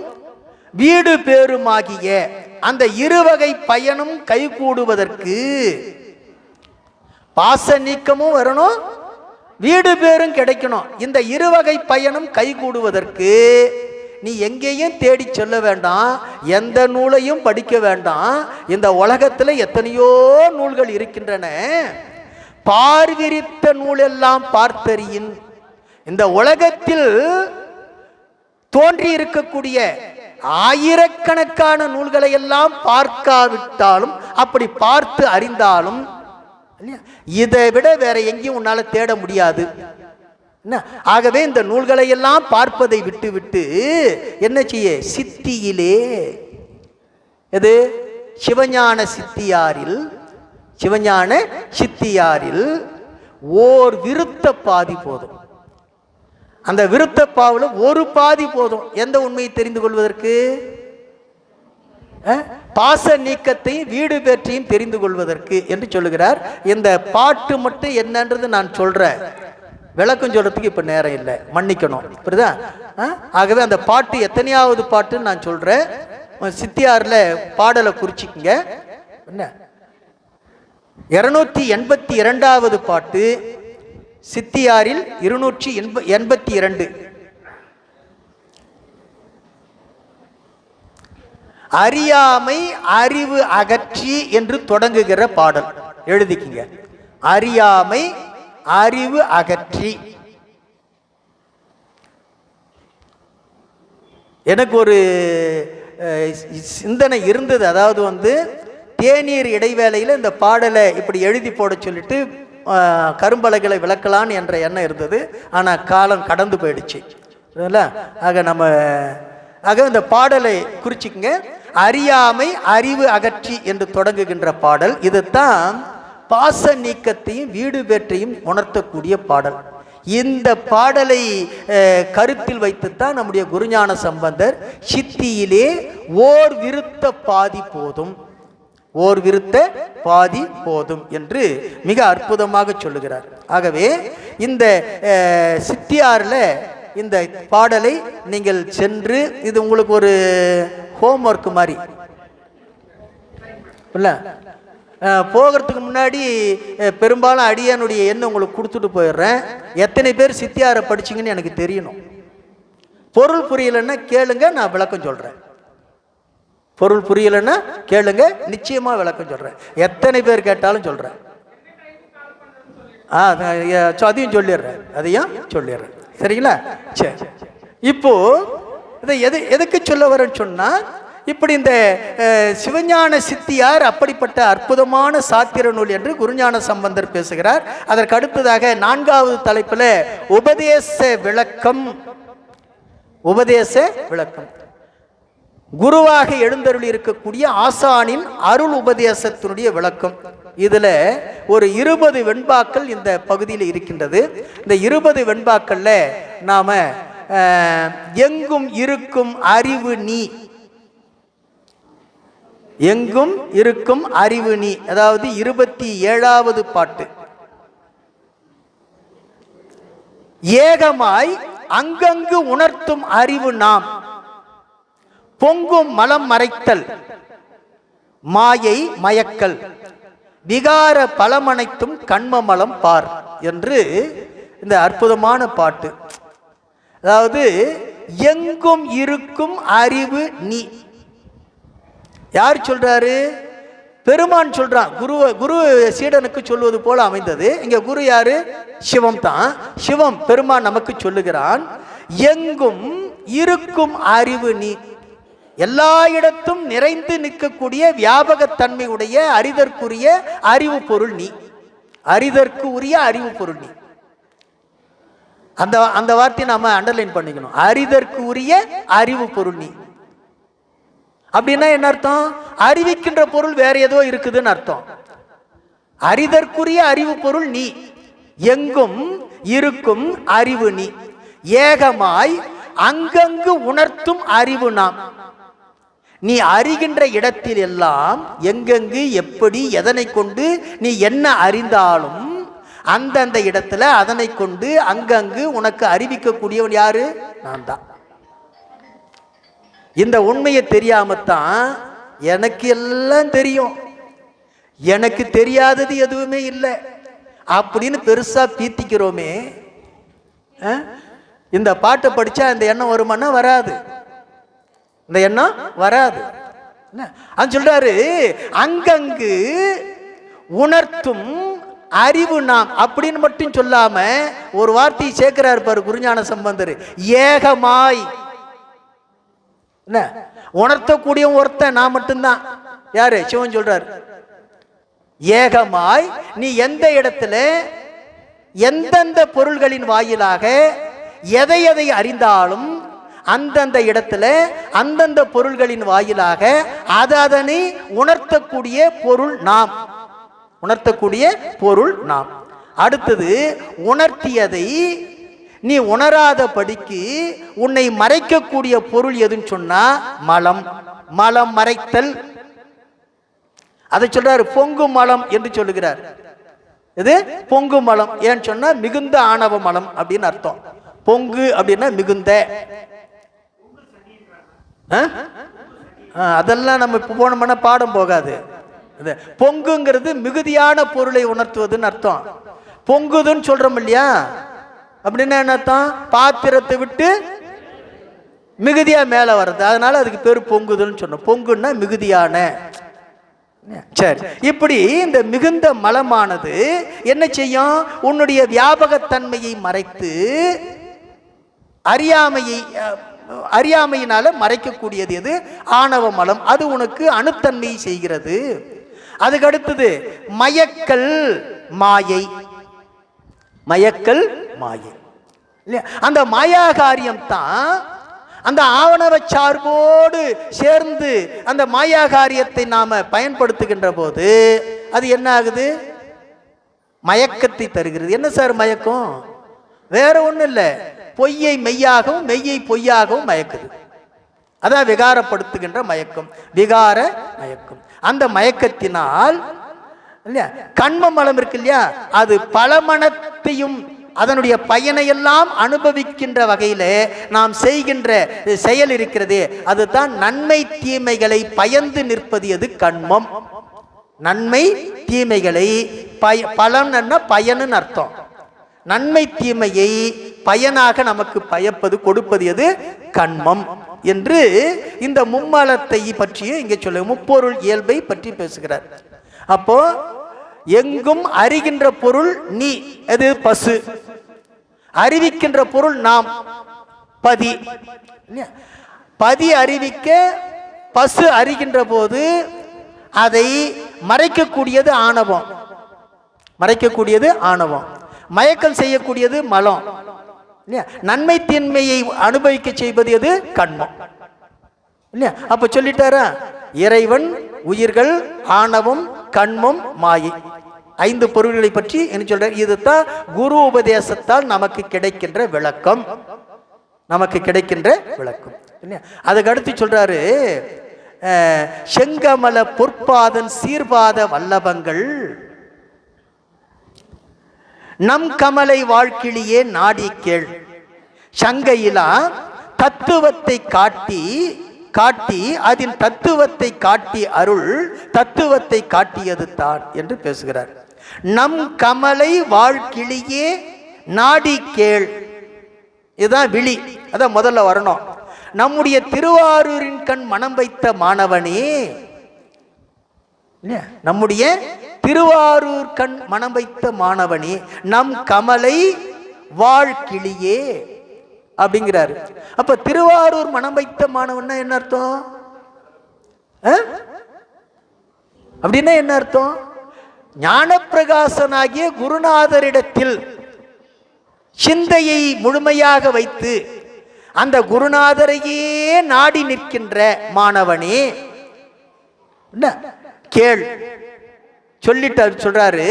வீடு பேருமாகிய அந்த இருவகை பயனும் கைகூடுவதற்கு, பாச நீக்கமும் வரணும், வீடு பேரும் கிடைக்கணும். இந்த இருவகை பயனும் கைகூடுவதற்கு நீ எங்கேயும் தேடி சொல்ல வேண்டாம், எந்த நூலையும் படிக்க வேண்டாம். இந்த உலகத்தில் எத்தனையோ நூல்கள் இருக்கின்றன. பார்விரித்த நூலெல்லாம் பார்த்தறியின். இந்த உலகத்தில் தோன்றி இருக்கக்கூடிய ஆயிரக்கணக்கான நூல்களை எல்லாம் பார்க்காவிட்டாலும், அப்படி பார்த்து அறிந்தாலும் இதை விட வேற எங்கேயும் உன்னால தேட முடியாது. ஆகவே இந்த நூல்களை எல்லாம் பார்ப்பதை விட்டு விட்டு என்ன செய்ய? சித்தியிலே, எது? சிவஞான சித்தியாரில், சிவஞான சித்தியாரில் ஓர் விருத்த பாதி போதும். அந்த விருத்த பாவுல ஒரு பாதி போதும். எந்த உண்மையை தெரிந்து கொள்வதற்கு? பாச நீக்கத்தை வீடு பெற்றியும் தெரிந்து கொள்வதற்கு என்று சொல்லுகிறார். இந்த பாட்டு மட்டும் என்னன்றது நான் சொல்றேன், விளக்கம் சொல்றதுக்கு இப்ப நேரம் இல்லை, மன்னிக்கணும். புரியுதா? ஆகவே அந்த பாட்டு எத்தனையாவது பாட்டுன்னு நான் சொல்றேன். சித்தியார்ல பாடலை குறிச்சிக்கங்க. என்ன 282வது பாட்டு சித்தியாரில் 282. அறியாமை அறிவு அகற்றி என்று தொடங்குகிற பாடல் எழுதிக்கிங்க. அறியாமை அறிவு அகற்றி. எனக்கு ஒரு சிந்தனை இருந்தது. அதாவது தேநீர் இடைவேளையில் இந்த பாடலை இப்படி எழுதி போட சொல்லிட்டு கரும்பலகளை விளக்கலான்னு என்ற எண்ணம் இருந்தது. ஆனால் காலம் கடந்து போயிடுச்சு. ஆக இந்த பாடலை குறிச்சிக்கங்க. அறியாமை அறிவு அகற்றி என்று தொடங்குகின்ற பாடல். இதுதான் பாச நீக்கத்தையும் வீடு பேற்றையும் உணர்த்தக்கூடிய பாடல். இந்த பாடலை கருத்தில் வைத்துத்தான் நம்முடைய குருஞான சம்பந்தர் சித்தியிலே ஓர் விருத்த பாதி போதும், ஓர் விருத்த பாதி போதும் என்று மிக அற்புதமாக சொல்லுகிறார். ஆகவே இந்த சித்தியாரில் இந்த பாடலை நீங்கள் சென்று, இது உங்களுக்கு ஒரு ஹோம்ஒர்க் மாதிரி இல்லை, போகிறதுக்கு முன்னாடி பெரும்பாலும் அடியானுடைய எண்ணம் உங்களுக்கு கொடுத்துட்டு போயிடுறேன். எத்தனை பேர் சித்தியாரை படிச்சிங்கன்னு எனக்கு தெரியணும். பொருள் புரியலைன்னா கேளுங்க, நான் விளக்கம் சொல்கிறேன். பொருள் புரியலைன்னா கேளுங்க, நிச்சயமாக விளக்கம் சொல்கிறேன். எத்தனை பேர் கேட்டாலும் சொல்கிறேன். அதையும் சொல்லிடுறேன். சரிங்களா? சரி. இப்போ இதை எதுக்கு சொல்ல வரேன்னு சொன்னால், இப்படி இந்த சிவஞான சித்தியார் அப்படிப்பட்ட அற்புதமான சாத்திர நூல் என்று குருஞான சம்பந்தர் பேசுகிறார். அதற்கு அடுத்ததாக 4வது தலைப்பில் உபதேச விளக்கம். உபதேச விளக்கம் குருவாக எழுந்தருளி இருக்கக்கூடிய ஆசானின் அருள் உபதேசத்தினுடைய விளக்கம். இதில் ஒரு 20 வெண்பாக்கள் இந்த பகுதியில் இருக்கின்றது. இந்த 20 வெண்பாக்களில் நாம் எங்கும் இருக்கும் அறிவு நீ, எங்கும் இருக்கும் அறிவு நீ, அதாவது 27வது பாட்டு. ஏகமாய் அங்கங்கு உணர்த்தும் அறிவு நாம், பொங்கும் மலம் மறைத்தல் மாயை மயக்கல், விகார பலமனைத்தும் கண்மமலம் பார் என்று இந்த அற்புதமான பாட்டு. அதாவது எங்கும் இருக்கும் அறிவு நீ. யார் சொல்றாரு? பெருமான் சொல்றான். குரு சீடனுக்கு சொல்வது போல அமைந்தது. இங்க குரு யாரு? சிவம் தான். சிவம் பெருமான் நமக்கு சொல்லுகிறான், எங்கும் இருக்கும் அறிவு நீ. எல்லா இடத்தும் நிறைந்து நிற்கக்கூடிய வியாபகத்தன்மை உடைய அறிதற்குரிய அறிவு பொருள் நீ. அறிதற்கு உரிய அறிவு பொருள் நீ. அந்த வார்த்தையை நாம அண்டர்லைன் பண்ணிக்கணும். அறிதற்கு உரிய அறிவு பொருள் நீ. அப்படின்னா என்ன அர்த்தம்? அறிவிக்கின்ற பொருள் வேற ஏதோ இருக்குதுன்னு அர்த்தம். அறிதற்குரிய அறிவு பொருள் நீ, எங்கும் இருக்கும் அறிவு நீ, ஏகமாய் அங்கங்கு உணர்த்தும் அறிவு நாம். நீ அறிகின்ற இடத்தில் எல்லாம் எங்கெங்கு எப்படி எதனை கொண்டு நீ என்ன அறிந்தாலும் அந்தந்த இடத்துல அதனை கொண்டு அங்கங்கு உனக்கு அறிவிக்கக்கூடியவன் யாரு? நான் தான். இந்த உண்மையை தெரியாமத்தான் எனக்கு எல்லாம் தெரியும், எனக்கு தெரியாதது எதுவுமே இல்லை அப்படின்னு பெருசா பீத்திக்கிறோமே. இந்த பாட்டை படிச்சா இந்த எண்ணம் வருமானா? வராது. இந்த எண்ணம் வராது. அது சொல்றாரு, அங்கங்கு உணர்த்தும் அறிவு நாம் அப்படின்னு மட்டும் சொல்லாம ஒரு வார்த்தையை சேர்க்கிறார் பாரு குருஞான சம்பந்தர். ஏகமாய். என்ன உணர்த்தக்கூடிய ஒருத்தன் நான் மட்டும்தான். யாரு? சிவன் சொல்றார். ஏகமாய் நீ எந்த இடத்துல எந்தெந்த பொருள்களின் வாயிலாக எதை எதை அறிந்தாலும் அந்தந்த இடத்துல அந்தந்த பொருள்களின் வாயிலாக அதனை உணர்த்தக்கூடிய பொருள் நாம். உணர்த்தக்கூடிய பொருள் நாம். அடுத்தது, உணர்த்தியதை நீ உணராத படிக்கு உன்னை மறைக்கக்கூடிய பொருள் எதுன்னு சொன்னா மலம். மலம் மறைத்தல். அதை சொல்றாரு பொங்கு மலம் என்று சொல்லுகிறார். இது பொங்கு மலம். ஏன்னு சொன்னா மிகுந்த ஆணவ மலம் அப்படின்னு அர்த்தம். பொங்கு அப்படின்னா மிகுந்த. அதெல்லாம் நம்ம போனோம்னா பாடம் போகாது. பொங்குங்கிறது மிகுதியான பொருளை உணர்த்துவதுன்னு அர்த்தம். பொங்குதுன்னு சொல்றோம் இல்லையா? அப்படின்னா என்ன அர்த்தம்? பாத்திரத்தை விட்டு மிகுதியா மேல வர்றது. அதனால அதுக்கு பேரு பொங்குதுன்னு சொன்னோம். பொங்குன்னா மிகுதியான. சரி, இப்படி இந்த மிகுந்த மலமானது என்ன செய்யும்? உன்னுடைய வியாபகத்தன்மையை மறைத்து அறியாமையை அறியாமையினால மறைக்கக்கூடியது எது? ஆணவ மலம். அது உனக்கு அணுத்தன்மை செய்கிறது. அதுக்கு அடுத்தது மயக்கல் மாயை. மயக்கல் மாயை இல்லையா? அந்த மாயாகாரியம் தான் அந்த ஆவணவ சார்போடு சேர்ந்து அந்த மாயாகாரியத்தை நாம பயன்படுத்துகின்ற போது அது என்ன ஆகுது? மயக்கத்தை தருகிறது. என்ன சார் மயக்கம்? வேற ஒன்றும் இல்லை, பொய்யை மெய்யாகவும் மெய்யை பொய்யாகவும் மயக்குது. அதான் விகாரப்படுத்துகின்ற மயக்கம், விகார மயக்கம். அந்த மயக்கத்தினால் இல்லையா கண்ம மலம் இருக்கு இல்லையா, அது பல மனத்தையும் அதனுடைய பயனையெல்லாம் அனுபவிக்கின்ற வகையில நாம் செய்கின்ற செயல் இருக்கிறதே, அதுதான் நன்மை தீமைகளை பயந்து நிற்பது. எது? கண்மம். நன்மை தீமைகளை பலன் பயனுன்னு அர்த்தம். நன்மை தீமையை பயனாக நமக்கு பயப்பது, கொடுப்பது எது? கண்மம் என்று இந்த மும்மலத்தை பற்றிய இங்கே சொல்ல முப்பொருள் இயல்பை பற்றி பேசுகிறார். அப்போ எங்கும் அறிகின்ற பொருள் நீ, எது? பசு. அறிவிக்கின்ற பொருள் நாம், பதி. பதி அறிவிக்க பசு அறிகின்ற போது அதை மறைக்கக்கூடியது ஆணவம். மறைக்கக்கூடியது ஆணவம். மயக்கம் செய்யக்கூடியது மலம். நன்மை தீன்மையை அனுபவிக்க செய்வது எது? கண்மம். இல்லையா? அப்ப சொல்லிட்டாரா, இறைவன், உயிர்கள், ஆணவம், கண்மம், மாயை, 5 பொருள்களை பற்றி என்ன சொல்ற. இதுதான் குரு உபதேசத்தால் நமக்கு கிடைக்கின்ற விளக்கம். நமக்கு கிடைக்கின்ற விளக்கம். இல்லையா? அதுக்கு அடுத்து சொல்றாரு, செங்கமல பொற்பாதன் சீர்பாத வல்லபங்கள் நம் கமலை வாழ்க்கிளியே நாடி கேள். சங்கையிலா தத்துவத்தை காட்டி காட்டி அதன் தத்துவத்தை காட்டி அருள் தத்துவத்தை காட்டியது தான் என்று பேசுகிறார். நம் கமலை வாழ்க்கிளியே நாடி கேள். இதுதான் விழி. அதான் முதல்ல வரணும். நம்முடைய திருவாரூரின் கண் மனம் வைத்த மாணவனே, நம்முடைய திருவாரூர் கண் மனம் வைத்த மாணவனே, நம் கமலை வாழ்கிளியே அப்படிங்கிறாரு. அப்ப திருவாரூர் மனம் வைத்த மாணவன்னா என்ன அர்த்தம்? அப்படின்னா என்ன அர்த்தம்? ஞானப்பிரகாசனாகிய குருநாதரிடத்தில் சிந்தையை முழுமையாக வைத்து அந்த குருநாதரையே நாடி நிற்கின்ற மாணவனே கேள். சொல்லிட்டார். சொல்றாரு,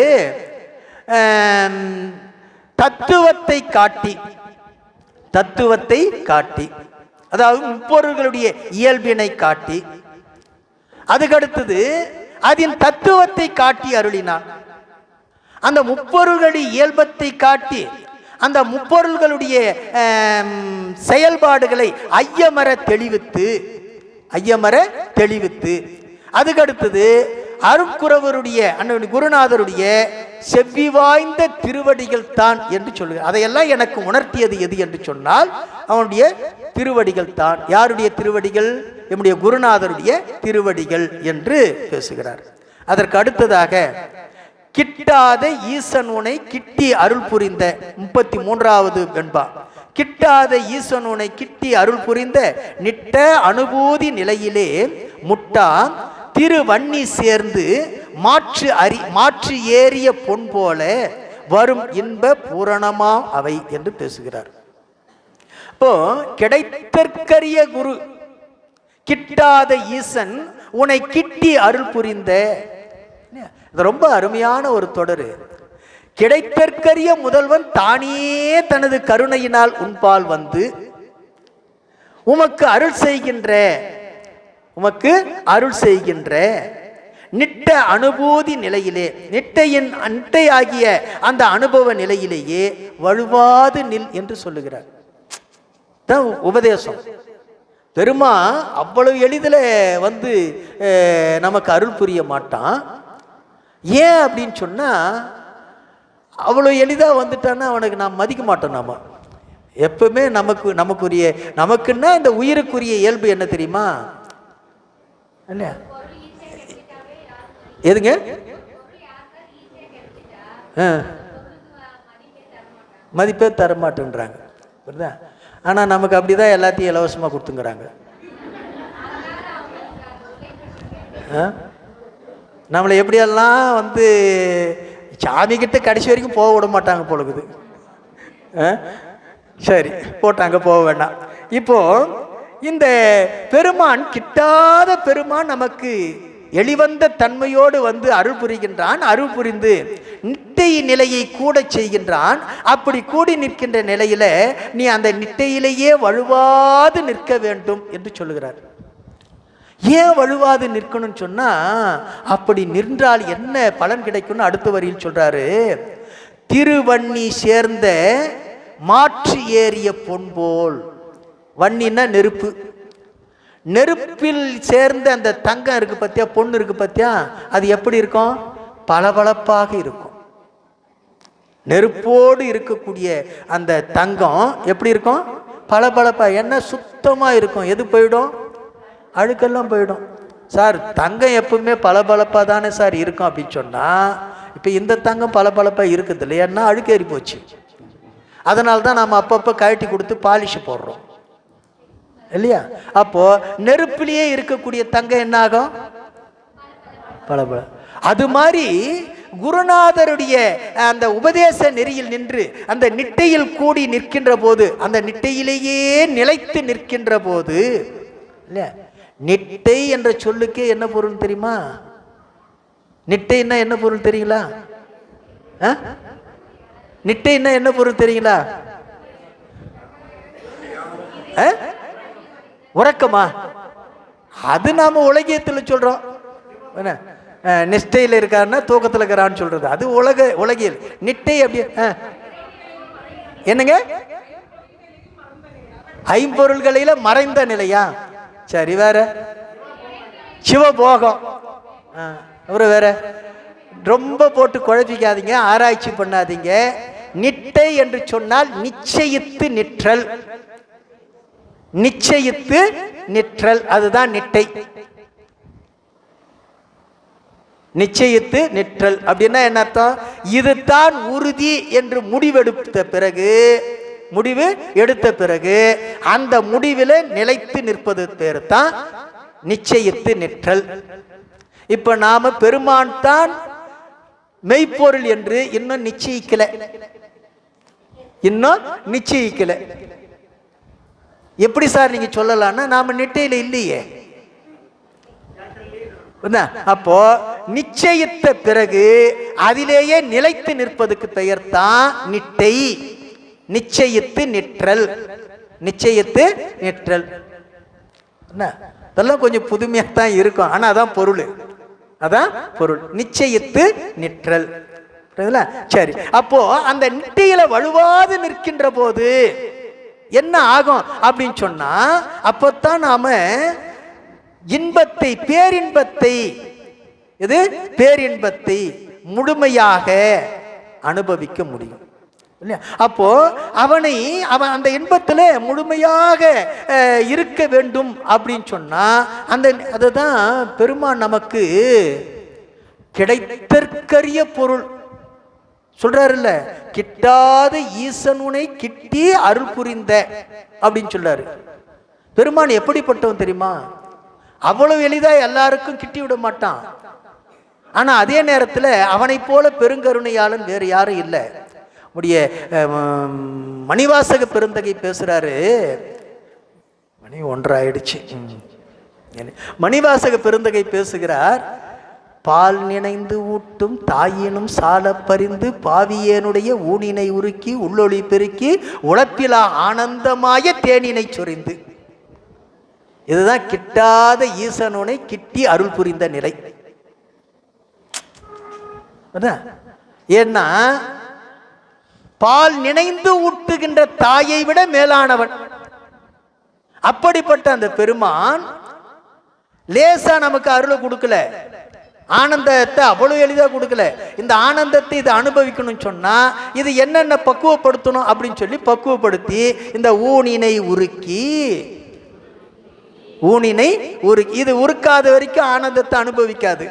தத்துவத்தை காட்டி, தத்துவத்தை காட்டி, அதாவது முப்பொருள்களுடைய இயல்பினை காட்டி, அதுக்கடுத்தது அதன் தத்துவத்தை காட்டி அருளினான். அந்த முப்பொருள்களுடைய இயல்பத்தை காட்டி அந்த முப்பொருள்களுடைய செயல்பாடுகளை ஐயமர தெளிவித்து அதுக்கடுத்தது அருட்குரவருடைய குருநாதருடைய செவ்வி வாய்ந்த திருவடிகள் தான் என்று சொல்லுகிறார். அதையெல்லாம் எனக்கு உணர்த்தியது எது என்று சொன்னால் அவனுடைய திருவடிகள் தான். யாருடைய திருவடிகள்? நம்முடைய குருநாதருடைய திருவடிகள் என்று பேசுகிறார். அதற்கு அடுத்ததாக கிட்டாத ஈசன் உனை கிட்டி அருள் புரிந்த 33வது வெண்பா. கிட்டாத ஈசன் உனை கிட்டி அருள் புரிந்த நிட்ட அனுபூதி நிலையிலே முட்டா திருவண்ணி சேர்ந்து மாற்று ஏறிய பொன் போல வரும் இன்ப பூரணமா அவை என்று பேசுகிறார். இப்போ கிடைத்தற்கரிய குரு கிட்டாத ஈசன் உன்னை கிட்டி அருள் புரிந்த, இது ரொம்ப அருமையான ஒரு தொடரு. கிடைத்தற்கரிய முதல்வன் தானே தனது கருணையினால் உன்பால் வந்து உமக்கு அருள் செய்கின்ற நிட்ட அனுபூதி நிலையிலே, நிட்டையாகிய அந்த அனுபவ நிலையிலேயே வழுவாது நில் என்று சொல்லுகிறார். உபதேசம். பெருமா அவ்வளவு எளிதில் வந்து நமக்கு அருள் புரிய மாட்டான். ஏன் அப்படின்னு சொன்னா, அவ்வளோ எளிதாக வந்துட்டான்னா அவனுக்கு நாம் மதிக்க மாட்டோம். நாம எப்பவுமே நமக்குன்னா இந்த உயிருக்குரிய இயல்பு என்ன தெரியுமா? இல்லையா? எதுங்க? மதிப்பே தரமாட்டேன்றாங்க. புரியுதா? ஆனால் நமக்கு அப்படி தான் எல்லாத்தையும் இலவசமாக கொடுத்துங்கிறாங்க. நம்மளை எப்படியெல்லாம் வந்து சாமிக்கிட்ட கடைசி வரைக்கும் போக விட மாட்டாங்க போலுக்குது. சரி, போட்டாங்க, போக வேண்டாம். இப்போ இந்த பெருமான், கிட்டாத பெருமான் நமக்கு எளிவந்த தன்மையோடு வந்து அருள் புரிகின்றான். அருள் புரிந்து நிட்டை நிலையை கூட செய்கின்றான். அப்படி கூடி நிற்கின்ற நிலையில நீ அந்த நிட்டையிலேயே வழுவாது நிற்க வேண்டும் என்று சொல்லுகிறார். ஏன் வழுவாது நிற்கணும்னு சொன்னா, அப்படி நின்றால் என்ன பலன் கிடைக்கும்னு அடுத்த வரியில் சொல்றாரு. திருவண்ணி சேர்ந்த மாற்று ஏறிய பொன்போல். வன்னின்னா நெருப்பு. நெருப்பில் சேர்ந்த அந்த தங்கம் இருக்கு பத்தியா, பொண்ணு இருக்கு பத்தியா, அது எப்படி இருக்கும்? பளபளப்பாக இருக்கும். நெருப்போடு இருக்கக்கூடிய அந்த தங்கம் எப்படி இருக்கும்? பளபளப்பா. என்ன சுத்தமா இருக்கும். எது போயிடும்? அழுக்கெல்லாம் போயிடும். சார், தங்கம் எப்பவுமே பளபளப்பா தானே சார் இருக்கும் அப்படின்னு சொன்னா, இப்போ இந்த தங்கம் பளபளப்பா இருக்குது இல்லையான்னா அழுக்கேறி போச்சு. அதனால தான் நாம் அப்பப்போ கழட்டி கொடுத்து பாலிஷ் போடுறோம் இல்லையா? அப்போ நெருப்பிலேயே இருக்கக்கூடிய தங்கம் என்ன ஆகும்? பளபள. அது மாதிரி குருநாதருடைய அந்த உபதேச நெறியில் நின்று அந்த நிட்டையில் கூடி நிற்கின்ற போது, அந்த நிட்டையிலேயே நிலைத்து நிற்கின்ற போது இல்லையா? நிட்டை என்ற சொல்லுக்கே என்ன பொருள் தெரியுமா? நிட்டைன்னா என்ன பொருள் தெரியுங்களா? நிட்டைன்னா என்ன பொருள் தெரியுங்களா? உறக்கமா? அது நாம உலகியத்தில் சொல்றோம். நிஷ்டையில் இருக்காருன்னா தூக்கத்தில் இருக்கிறான்னு சொல்றது அது உலகியல். நிட்டை அப்படி என்னங்க? ஐம்பொருள்களில மறைந்த நிலையா? சரி, வேற சிவபோகம். அப்புறம் வேற ரொம்ப போட்டு குழப்பிக்காதீங்க, ஆராய்ச்சி பண்ணாதீங்க. நிட்டை என்று சொன்னால் நிச்சயித்து நிற்றல். நிச்சயித்து நிற்றல், அதுதான் நிட்டை. நிச்சயித்து நிற்றல் அப்படின்னா என்ன அர்த்தம்? இதுதான் உறுதி என்று முடிவெடுத்த பிறகு அந்த முடிவில் நிலைத்து நிற்பது பேரு தான் நிச்சயித்து நிற்றல். இப்ப நாம பெருமான் தான் மெய்ப்பொருள் என்று இன்னும் நிச்சயிக்கல. எப்படி சார் நீங்க சொல்லலாம்னா, நாம நிட்டையில இல்லையே. அப்போ நிச்சயித்த பிறகு அதிலேயே நிலைத்து நிற்பதுக்கு பெயர் தான் நிட்டை. நிச்சயித்து நிற்றல். நிச்சயித்து நிற்றல் அதெல்லாம் கொஞ்சம் புதுமையாத்தான் இருக்கும், ஆனா அதான் பொருள். அதான் பொருள், நிச்சயித்து நிற்றல். சரி, அப்போ அந்த நிட்டையில வலுவாது நிற்கின்ற போது என்ன ஆகும் அப்படின்னு சொன்னா, அப்பத்தான் நாம இன்பத்தை, பேரின்பத்தை முழுமையாக அனுபவிக்க முடியும் இல்லையா? அப்போ அவன் அந்த இன்பத்துல முழுமையாக இருக்க வேண்டும் அப்படின்னு சொன்னா, அதுதான் பெருமான் நமக்கு கிடைத்தற்கரிய பொருள் சொல்றாருல்ல. கிட்டாத ஈசனுனை கிட்டி அருள் புரிந்த அப்படின்னு சொல்றாரு. பெருமான் எப்படிப்பட்டவன் தெரியுமா? அவ்வளவு எளிதா எல்லாருக்கும் கிட்டி விட மாட்டான். ஆனா அதே நேரத்தில் அவனை போல பெருங்கருணையாளன் வேறு யாரும் இல்லை. உடைய மணிவாசக பெருந்தகை பேசுறாரு. மணி 1 ஆயிடுச்சு. மணிவாசக பெருந்தகை பேசுகிறார். பால் நினைந்து ஊட்டும் தாயினும் சால பறிந்து பாவியனுடைய ஊனினை உருக்கி உள்ளொளி பெருக்கி உழப்பிலா ஆனந்தமாய தேனினை சொரிந்து. இதுதான் கிட்டாத ஈசனுனை கிட்டி அருள் புரிந்த நிலை. ஏன்னா பால் நினைந்து ஊட்டுகின்ற தாயை விட மேலானவன். அப்படிப்பட்ட அந்த பெருமான் லேசா நமக்கு அருளை கொடுக்கல, ஆனந்தத்தை அவ்வளவு எளிதா கொடுக்கல. இந்த ஆனந்தத்தை இதை அனுபவிக்கணும்னு சொன்னா இது என்னென்ன பக்குவப்படுத்தணும் அப்படின்னு சொல்லி பக்குவப்படுத்தி இந்த ஊனினை உருக்கி இது உருக்காத வரைக்கும் ஆனந்தத்தை அனுபவிக்காது.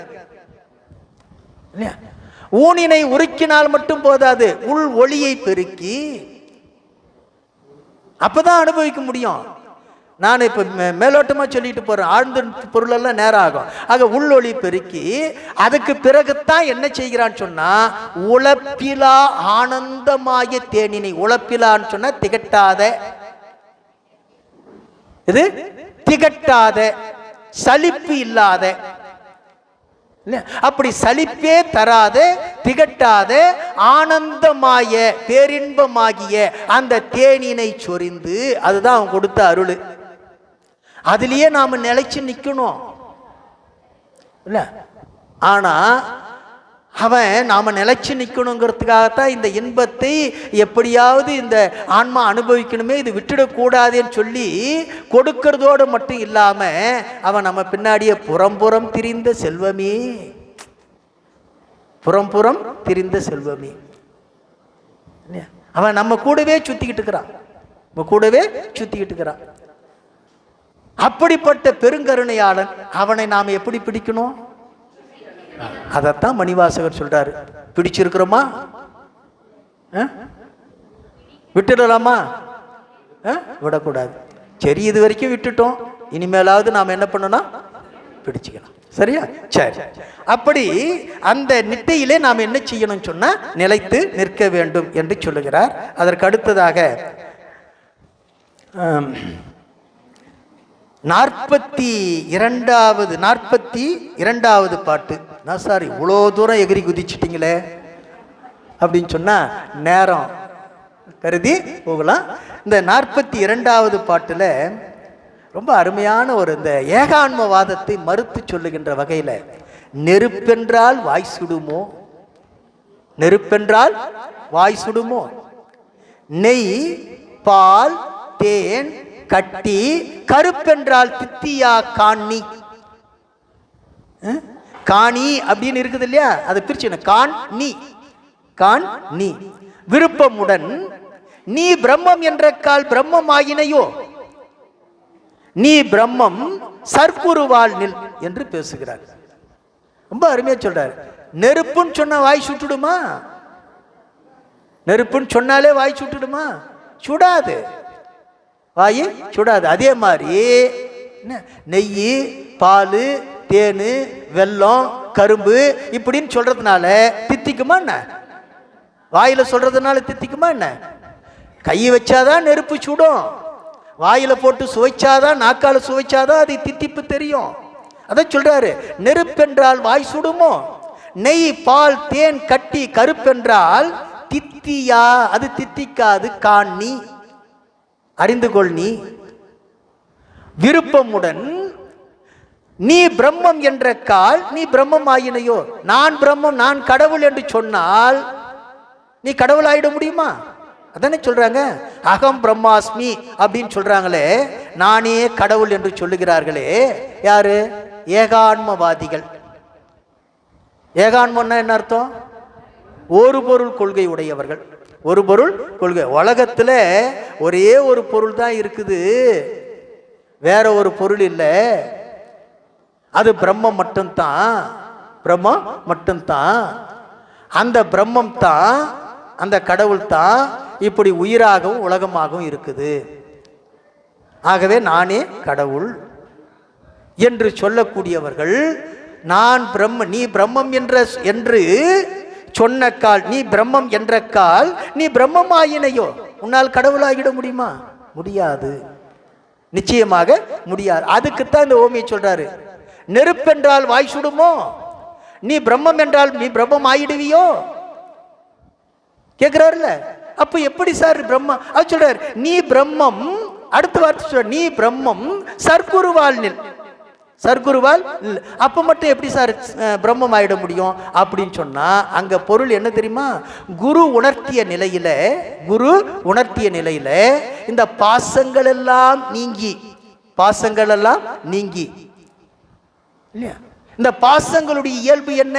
ஊனினை உருக்கினால் மட்டும் போதாது, உள் ஒளியை பெருக்கி அப்பதான் அனுபவிக்க முடியும். நான் இப்போ மேலோட்டமாக சொல்லிட்டு போகிறேன், ஆழ்ந்த பொருளெல்லாம் நேரம் ஆகும். ஆக உள்ளொளி பெருக்கி அதுக்கு பிறகுத்தான் என்ன செய்கிறான்னு சொன்னால், உழப்பிலா ஆனந்தமாய தேனினை. உழப்பிலான்னு சொன்னால் திகட்டாத, இது திகட்டாத, சலிப்பு இல்லாத, அப்படி சலிப்பே தராத, திகட்டாத, ஆனந்தமாய பேரின்பமாகிய அந்த தேனினை சொரிந்து, அதுதான் அவன் கொடுத்த அருள். அதுலயே நாம நிலைச்சு நிக்கணும் இல்ல. ஆனா அவன் நாம நிலைச்சு நிக்கணுங்கிறதுக்காகத்தான் இந்த இன்பத்தை எப்படியாவது இந்த ஆன்மா அனுபவிக்கணுமே, இது விட்டுடக்கூடாதுன்னு சொல்லி கொடுக்கறதோடு மட்டும் இல்லாம அவன் நம்ம பின்னாடியே புறம்புறம் திரிந்த செல்வமே, புறம்புறம் திரிந்த செல்வமே. அவன் நம்ம கூடவே சுத்திக்கிட்டு இருக்கிறான், நம்ம கூடவே சுத்திக்கிட்டு இருக்கிறான். அப்படிப்பட்ட பெருங்கருணையாளன் அவனை நாம் எப்படி பிடிக்கணும்? அதைத்தான் மணிவாசகர் சொல்றாரு. பிடிச்சிருக்கிறோமா? விட்டுடலாமா? விடக்கூடாது. சரி, இது வரைக்கும் விட்டுட்டோம், இனிமேலாவது நாம் என்ன பண்ணணும்? பிடிச்சுக்கலாம். சரியா? சரி. அப்படி அந்த நிட்டையிலே நாம் என்ன செய்யணும் சொன்னா, நிலைத்து நிற்க வேண்டும் என்று சொல்லுகிறார். அதற்கு அடுத்ததாக 42வது பாட்டு. நான் சார் இவ்வளோ தூரம் எகிரி குதிச்சிட்டிங்களே அப்படின்னு சொன்னா நேரம் கருதி போகலாம். இந்த 42வது பாட்டில் ரொம்ப அருமையான ஒரு இந்த ஏகான்மவாதத்தை மறுத்து சொல்லுகின்ற வகையில், நெருப்பென்றால் வாய் சுடுமோ, நெருப்பென்றால் வாய் சுடுமோ, நெய் பால் தேன் கட்டி கருப்பென்றால் தித்தியா காணி. காணி அப்படின்னு இருக்குது இல்லையா, அதை பிரிச்சு கான் நீ, கான் நீ. விருப்பமுடன் நீ பிரம்மம் என்ற கால் பிரம்மம் ஆகினையோ, நீ பிரம்மம் சர்க்குருவால் நில் என்று பேசுகிறார். ரொம்ப அருமையா சொல்றார். நெருப்புன்னு சொன்ன வாய் சுட்டுடுமா? நெருப்புன்னு சொன்னாலே வாய் சுட்டுடுமா? சுடாது, வாய் சுடாது. அதே மாதிரி நெய் பால் தேன் வெல்லம் கரும்பு இப்படின்னு சொல்றதுனால தித்திக்குமா என்ன? வாயில சொல்றதுனால தித்திக்குமா என்ன? கை வச்சாதான் நெருப்பு சுடும், வாயில போட்டு சுவைச்சாதான், நாக்கால சுவைச்சாதான் அது தித்திப்பு தெரியும். அதை சொல்றாரு, நெருப்பென்றால் வாய் சுடுமோ, நெய் பால் தேன் கட்டி கருப்பென்றால் தித்தியா, அது தித்திக்காது, காணி அறிந்து கொள். நீ விருப்பமுடன் நீ பிரம்மம் என்ற கால் நீ பிரம்மம் ஆயினையோ, நான் பிரம்மம் நான் கடவுள் என்று சொன்னால் நீ கடவுள் ஆயிட முடியுமா? அதானே சொல்றாங்க. அகம் பிரம்மாஸ்மி அப்படின்னு சொல்றாங்களே, நானே கடவுள் என்று சொல்லுகிறார்களே யாரு? ஏகான்மவாதிகள். ஏகான்மன்னா என்ன அர்த்தம்? ஒரு பொருள் கொள்கை உடையவர்கள். ஒரு பொருள் கொள்கை. உலகத்துல ஒரே ஒரு பொருள் தான் இருக்குது, வேற ஒரு பொருள் இல்லை. அது பிரம்மம் மட்டும்தான், பிரம்மம் மட்டும்தான். அந்த பிரம்மம் தான், அந்த கடவுள் தான் இப்படி உயிராகவும் உலகமாகவும் இருக்குது. ஆகவே நானே கடவுள் என்று சொல்லக்கூடியவர்கள், நான் பிரம்ம நீ பிரம்மம் என்று சொன்ன கால், நீ பிரம்மம் என்ற கால் நீ பிரம்மம் ஆயினையோ, உன்னால் கடவுளாகிட முடியுமா? முடியாது, நிச்சயமாக முடியாது. அதுக்குத்தான் இந்த ஓமியை சொல்றாரு. நெருப்பென்றால் வாய் சுடுமோ, நீ பிரம்மம் என்றால் நீ பிரம்மம் ஆயிடுவியோ கேட்கிறாருல்ல. அப்ப எப்படி சார் பிரம்மம்? அது சொல்றாரு, நீ பிரம்மம். அடுத்த வார்த்தை சொல்ற, நீ பிரம்மம் சர்க்குருவால் நில். சர்க்குருவால் அப்ப மட்டும் எப்படி சார் பிரம்மம் ஆயிட முடியும் அப்படின்னு சொன்னா, அங்க பொருள் என்ன தெரியுமா? குரு உணர்த்திய நிலையில, குரு உணர்த்திய நிலையில இந்த பாசங்கள் எல்லாம் நீங்கி, பாசங்கள் எல்லாம் நீங்கி இல்லையா? இந்த பாசங்களுடைய இயல்பு என்ன?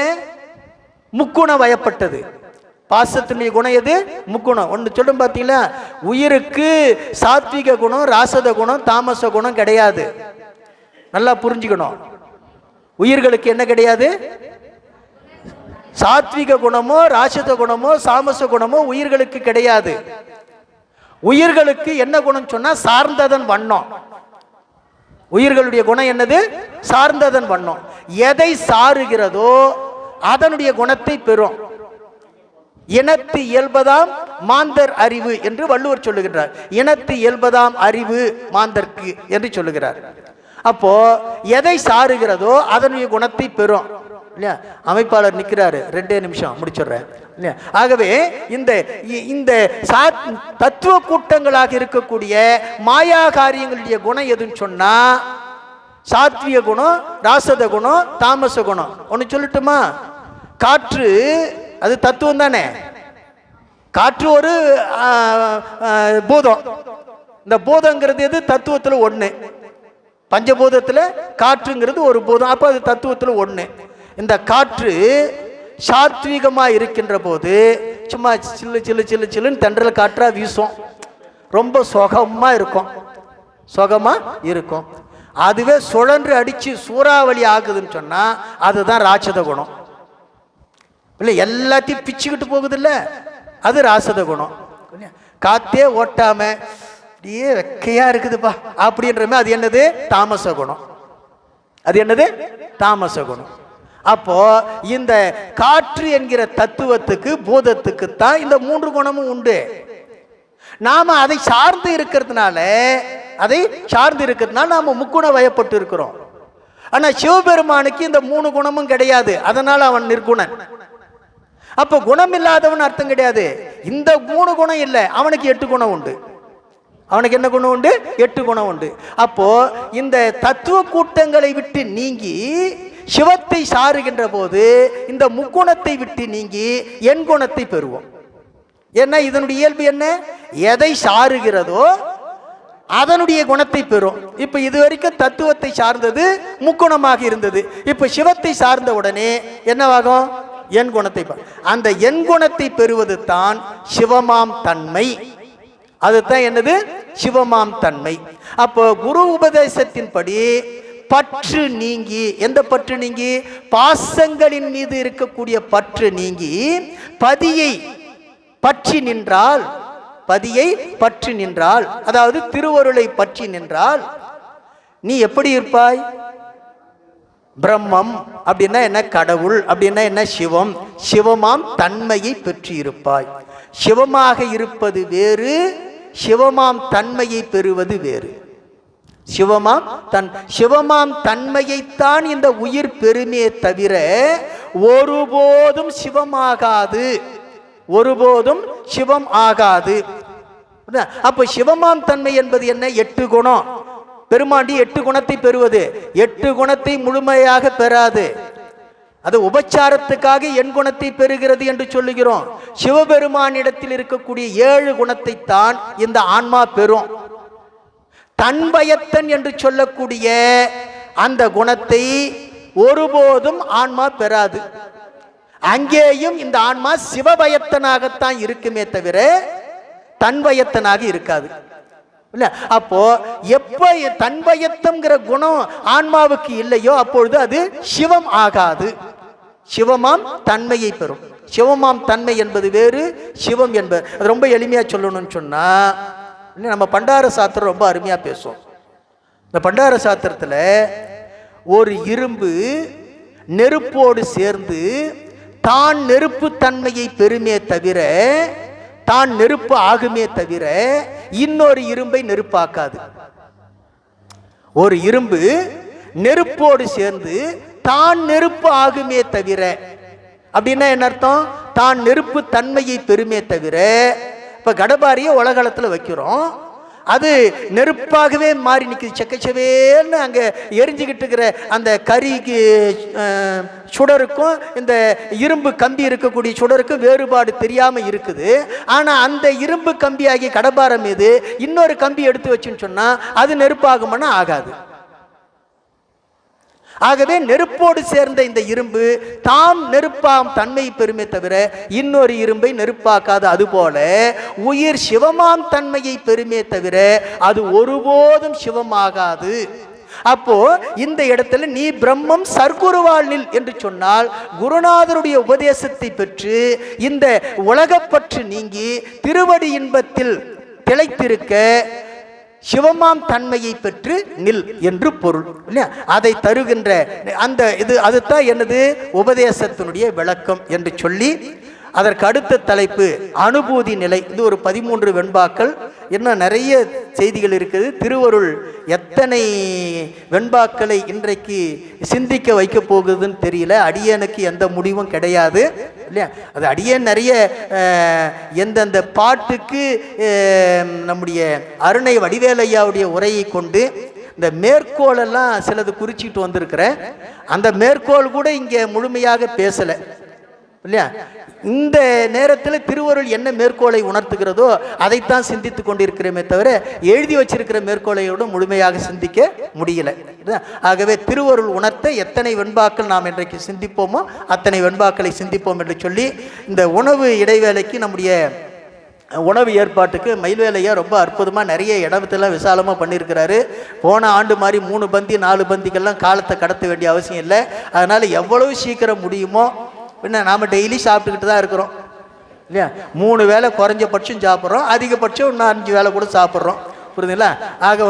முக்குண வயப்பட்டது. பாசத்தினுடைய குணம் எது? முக்குணம். ஒன்று சொல்லும் பார்த்தீங்களா, உயிருக்கு சாத்விக குணம் ராசத குணம் தாமச குணம் கிடையாது. நல்லா புரிஞ்சுக்கணும். உயிர்களுக்கு என்ன கிடையாது? சாத்விக குணமோ ராசத குணமோ சாமச குணமோ உயிர்களுக்கு கிடையாது. உயிர்களுக்கு என்ன குணம் சொன்னா சார்ந்ததன் வண்ணம். உயிர்களுடைய குணம் என்னது? சார்ந்ததன் வண்ணம். எதை சாருகிறதோ அதனுடைய குணத்தை பெறும். இனத்து இயல்பதாம் மாந்தர் அறிவு என்று வள்ளுவர் சொல்லுகிறார். இனத்து இயல்பதாம் அறிவு மாந்தர்க்கு என்று சொல்லுகிறார். அப்போ எதை சாருகிறதோ அதனுடைய குணத்தை பெறும் இல்லையா? அமைப்பாளர் நிற்கிறாரு, 2 நிமிஷம் முடிச்சுடுறேன் இல்லையா? ஆகவே இந்த இந்த தத்துவ கூட்டங்களாக இருக்கக்கூடிய மாயா காரியங்களுடைய குணம் எதுன்னு சொன்னா சாத்விய குணம், ராசத குணம், தாமச குணம். ஒன்று சொல்லட்டுமா? காற்று அது தத்துவம் தானே. காற்று ஒரு பூதம். இந்த பூதங்கிறது எது? தத்துவத்தில் ஒன்று. பஞ்சபூதத்தில் காற்றுங்கிறது ஒரு பூதம். அப்போ அது தத்துவத்தில் ஒன்று. இந்த காற்று சாத்வீகமாக இருக்கின்ற போது சும்மா சில்லு சில்லு சில்லு சில்லுன்னு தென்றல் காற்றா வீசும், ரொம்ப சுகமாக இருக்கும், சுகமாக இருக்கும். அதுவே சுழன்று அடித்து சூறாவளி ஆகுதுன்னு சொன்னால் அதுதான் ராட்சத குணம் இல்லை. எல்லாத்தையும் பிச்சுக்கிட்டு போகுது இல்லை, அது ராசத குணம். காத்தே ஓட்டாம அப்படியே வெக்கையா இருக்குதுப்பா அப்படின்றமே அது என்னது? தாமச குணம். அது என்னது? தாமச குணம். அப்போ இந்த காற்று என்கிற தத்துவத்துக்கு பூதத்துக்கு தான் இந்த 3 குணமும் உண்டு. நாம அதை சார்ந்து இருக்கிறதுனால நாம முக்குண வயப்பட்டு இருக்கிறோம். ஆனா சிவபெருமானுக்கு இந்த 3 குணமும் கிடையாது, அதனால அவன் நிர்குணன். அப்ப குணம் இல்லாதவன் அர்த்தம் கிடையாது. இந்த 3 குணம் இல்லை, அவனுக்கு 8 குணம் உண்டு. அவனுக்கு என்ன குணம் உண்டு? 8 குணம் உண்டு. அப்போ இந்த தத்துவ கூட்டங்களை விட்டு நீங்கி சிவத்தை சாருகின்ற போது இந்த முக்குணத்தை விட்டு நீங்கி எண் குணத்தை பெறுவோம். ஏன்னா இதனுடைய இயல்பு என்ன? எதை சாருகிறதோ அதனுடைய குணத்தை பெறும். இப்ப இதுவரைக்கும் தத்துவத்தை சார்ந்தது முக்குணமாக இருந்தது. இப்ப சிவத்தை சார்ந்த உடனே என்னவாகும்? எண் குணத்தை. அந்த எண் குணத்தை பெறுவது தான் சிவமாம் தன்மை. அதுதான் என்னது? சிவமாம் தன்மை. அப்போ குரு உபதேசத்தின்படி பற்று நீங்கி, எந்த பற்று நீங்கி? பாசங்களின் மீது இருக்கக்கூடிய பற்று நீங்கி பதியை பற்றி நின்றால், பதியை பற்றி நின்றால், அதாவது திருவருளை பற்றி நின்றால் நீ எப்படி இருப்பாய்? பிரம்மம் அப்படின்னா என்ன? கடவுள் அப்படின்னா என்ன? சிவம். சிவமாம் தன்மையை பெற்று இருப்பாய். சிவமாக இருப்பது வேறு, சிவமாம் தன்மையை பெறுவது வேறு. சிவமாம் தன்மையைத்தான் இந்த உயிர் பெருமே தவிர ஒருபோதும் சிவமாகாது, ஒருபோதும் சிவம் ஆகாது. அப்ப சிவமாம் தன்மை என்பது என்ன? 8 குணம். பெருமாண்டி 8 குணத்தை பெறுவது. 8 குணத்தை முழுமையாக பெறாது, அது உபச்சாரத்துக்காக எண் குணத்தை பெறுகிறது என்று சொல்லுகிறோம். சிவபெருமானிடத்தில் இருக்கக்கூடிய 7 குணத்தை தான் இந்த ஆன்மா பெறும். தன்பயத்தன் என்று சொல்லக்கூடிய அந்த குணத்தை ஒருபோதும் ஆன்மா பெறாது. அங்கேயும் இந்த ஆன்மா சிவபயத்தனாகத்தான் இருக்குமே தவிர தன்பயத்தனாக இருக்காது. அப்போ எப்ப தன்பயத்தம்ங்கிற குணம் ஆன்மாவுக்கு இல்லையோ அப்பொழுது அது சிவம் ஆகாது, சிவமாம் தன்மையை பெறும். சிவமாம் தன்மை என்பது வேறு, சிவம் என்பது. அது ரொம்ப எளிமையா சொல்லணும்னு சொன்னா, நம்ம பண்டார சாத்திரம் ரொம்ப அருமையா பேசுவோம். இந்த பண்டார சாத்திரத்துல ஒரு இரும்பு நெருப்போடு சேர்ந்து தான் நெருப்பு தன்மையை பெறுமே தவிர, தான் நெருப்பு ஆகுமே தவிர இன்னொரு இரும்பை நெருப்பாக்காது. ஒரு இரும்பு நெருப்போடு சேர்ந்து தான் நெருப்பு ஆகுமே தவிர, அப்படின்னா என்ன அர்த்தம்? தான் நெருப்பு தன்மையை பெறுமே தவிர. இப்ப கடபாரியை உலகளத்துல வைக்கிறோம், அது நெருப்பாகவே மாறி நிற்குது. செக்கச்சவேன்னு அங்கே எரிஞ்சுக்கிட்டு இருக்கிற அந்த கரிக்கு சுடருக்கும் இந்த இரும்பு கம்பி இருக்கக்கூடிய சுடருக்கும் வேறுபாடு தெரியாமல் இருக்குது. ஆனால் அந்த இரும்பு கம்பி ஆகிய கடபாரம் மீது இன்னொரு கம்பி எடுத்து வச்சுன்னு சொன்னால் அது நெருப்பாகும்னா ஆகாது. ஆகவே நெருப்போடு சேர்ந்த இந்த இரும்பு தாம் நெருப்பாம் தன்மை பெறுமே தவிர இன்னொரு இரும்பை நெருப்பாக்காது. அதுபோல உயிர் சிவமாம் தன்மையை பெறுமே தவிர அது ஒருபோதும் சிவமாகாது. அப்போ இந்த இடத்துல நீ பிரம்மம் சர்க்குருவால் நில் என்று சொன்னால், குருநாதருடைய உபதேசத்தை பெற்று இந்த உலகப்பற்று நீங்கி திருவடி இன்பத்தில் திளைத்திருக்க சிவமாம் தன்மையை பெற்று நில் என்று பொருள் இல்லையா? அதை தருகின்ற அந்த அதுதான் என்னது உபதேசத்தினுடைய விளக்கம் என்று சொல்லி அதற்கு அடுத்த தலைப்பு அனுபூதி நிலை. இது ஒரு 13 வெண்பாக்கள். இன்னும் நிறைய செய்திகள் இருக்குது. திருவருள் எத்தனை வெண்பாக்களை இன்றைக்கு சிந்திக்க வைக்க போகுதுன்னு தெரியல. அடியனுக்கு எந்த முடிவும் கிடையாது இல்லையா? அது அடியன் நிறைய எந்தெந்த பாட்டுக்கு நம்முடைய அருணை வடிவேலையாவுடைய உரையை கொண்டு இந்த மேற்கோளெல்லாம் சிலது குறிச்சிட்டு வந்திருக்கிறேன். அந்த மேற்கோள் கூட இங்கே முழுமையாக பேசலை இல்லையா? இந்த நேரத்தில் திருவருள் என்ன மேற்கோளை உணர்த்துகிறதோ அதைத்தான் சிந்தித்து கொண்டிருக்கிறோமே தவிர எழுதி வச்சிருக்கிற மேற்கோளையோடு முழுமையாக சிந்திக்க முடியல. ஆகவே திருவருள் உணர்த்த எத்தனை வெண்பாக்கள் நாம் இன்றைக்கு சிந்திப்போமோ அத்தனை வெண்பாக்களை சிந்திப்போம் என்று சொல்லி இந்த உணவு இடைவேளைக்கு நம்முடைய உணவு ஏற்பாட்டுக்கு மயில்வேலையா ரொம்ப அற்புதமாக நிறைய இடத்தெல்லாம் விசாலமாக பண்ணியிருக்கிறாரு. போன ஆண்டு மாதிரி 3 பந்தி 4 பந்திக்கெல்லாம் காலத்தை கடத்த வேண்டிய அவசியம் இல்லை. அதனால் எவ்வளவு சீக்கிரம் முடியுமோ பின்ன நாம் டெய்லி சாப்பிட்டுக்கிட்டு தான் இருக்கிறோம் இல்லையா? 3 வேளை குறைஞ்சபட்சம் சாப்பிட்றோம், அதிகபட்சம் இன்னும் 5 வேளை கூட சாப்பிட்றோம். புரியுதுங்களா? ஆக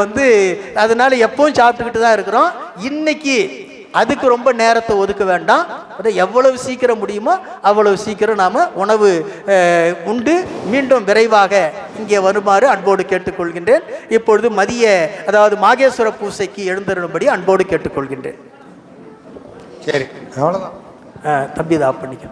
அதனால எப்பவும் சாப்பிட்டுக்கிட்டு தான் இருக்கிறோம். இன்னைக்கு அதுக்கு ரொம்ப நேரத்தை ஒதுக்க வேண்டாம். எவ்வளவு சீக்கிரம் முடியுமோ அவ்வளவு சீக்கிரம் நாம் உணவு உண்டு மீண்டும் விரைவாக இங்கே வருமாறு அன்போடு கேட்டுக்கொள்கின்றேன். இப்பொழுது அதாவது மாகேஸ்வர பூசைக்கு எழுந்திரும்படி அன்போடு கேட்டுக்கொள்கின்றேன். சரி, அவ்வளோதான். தம்பி இதை ஆஃப் பண்ணிக்க.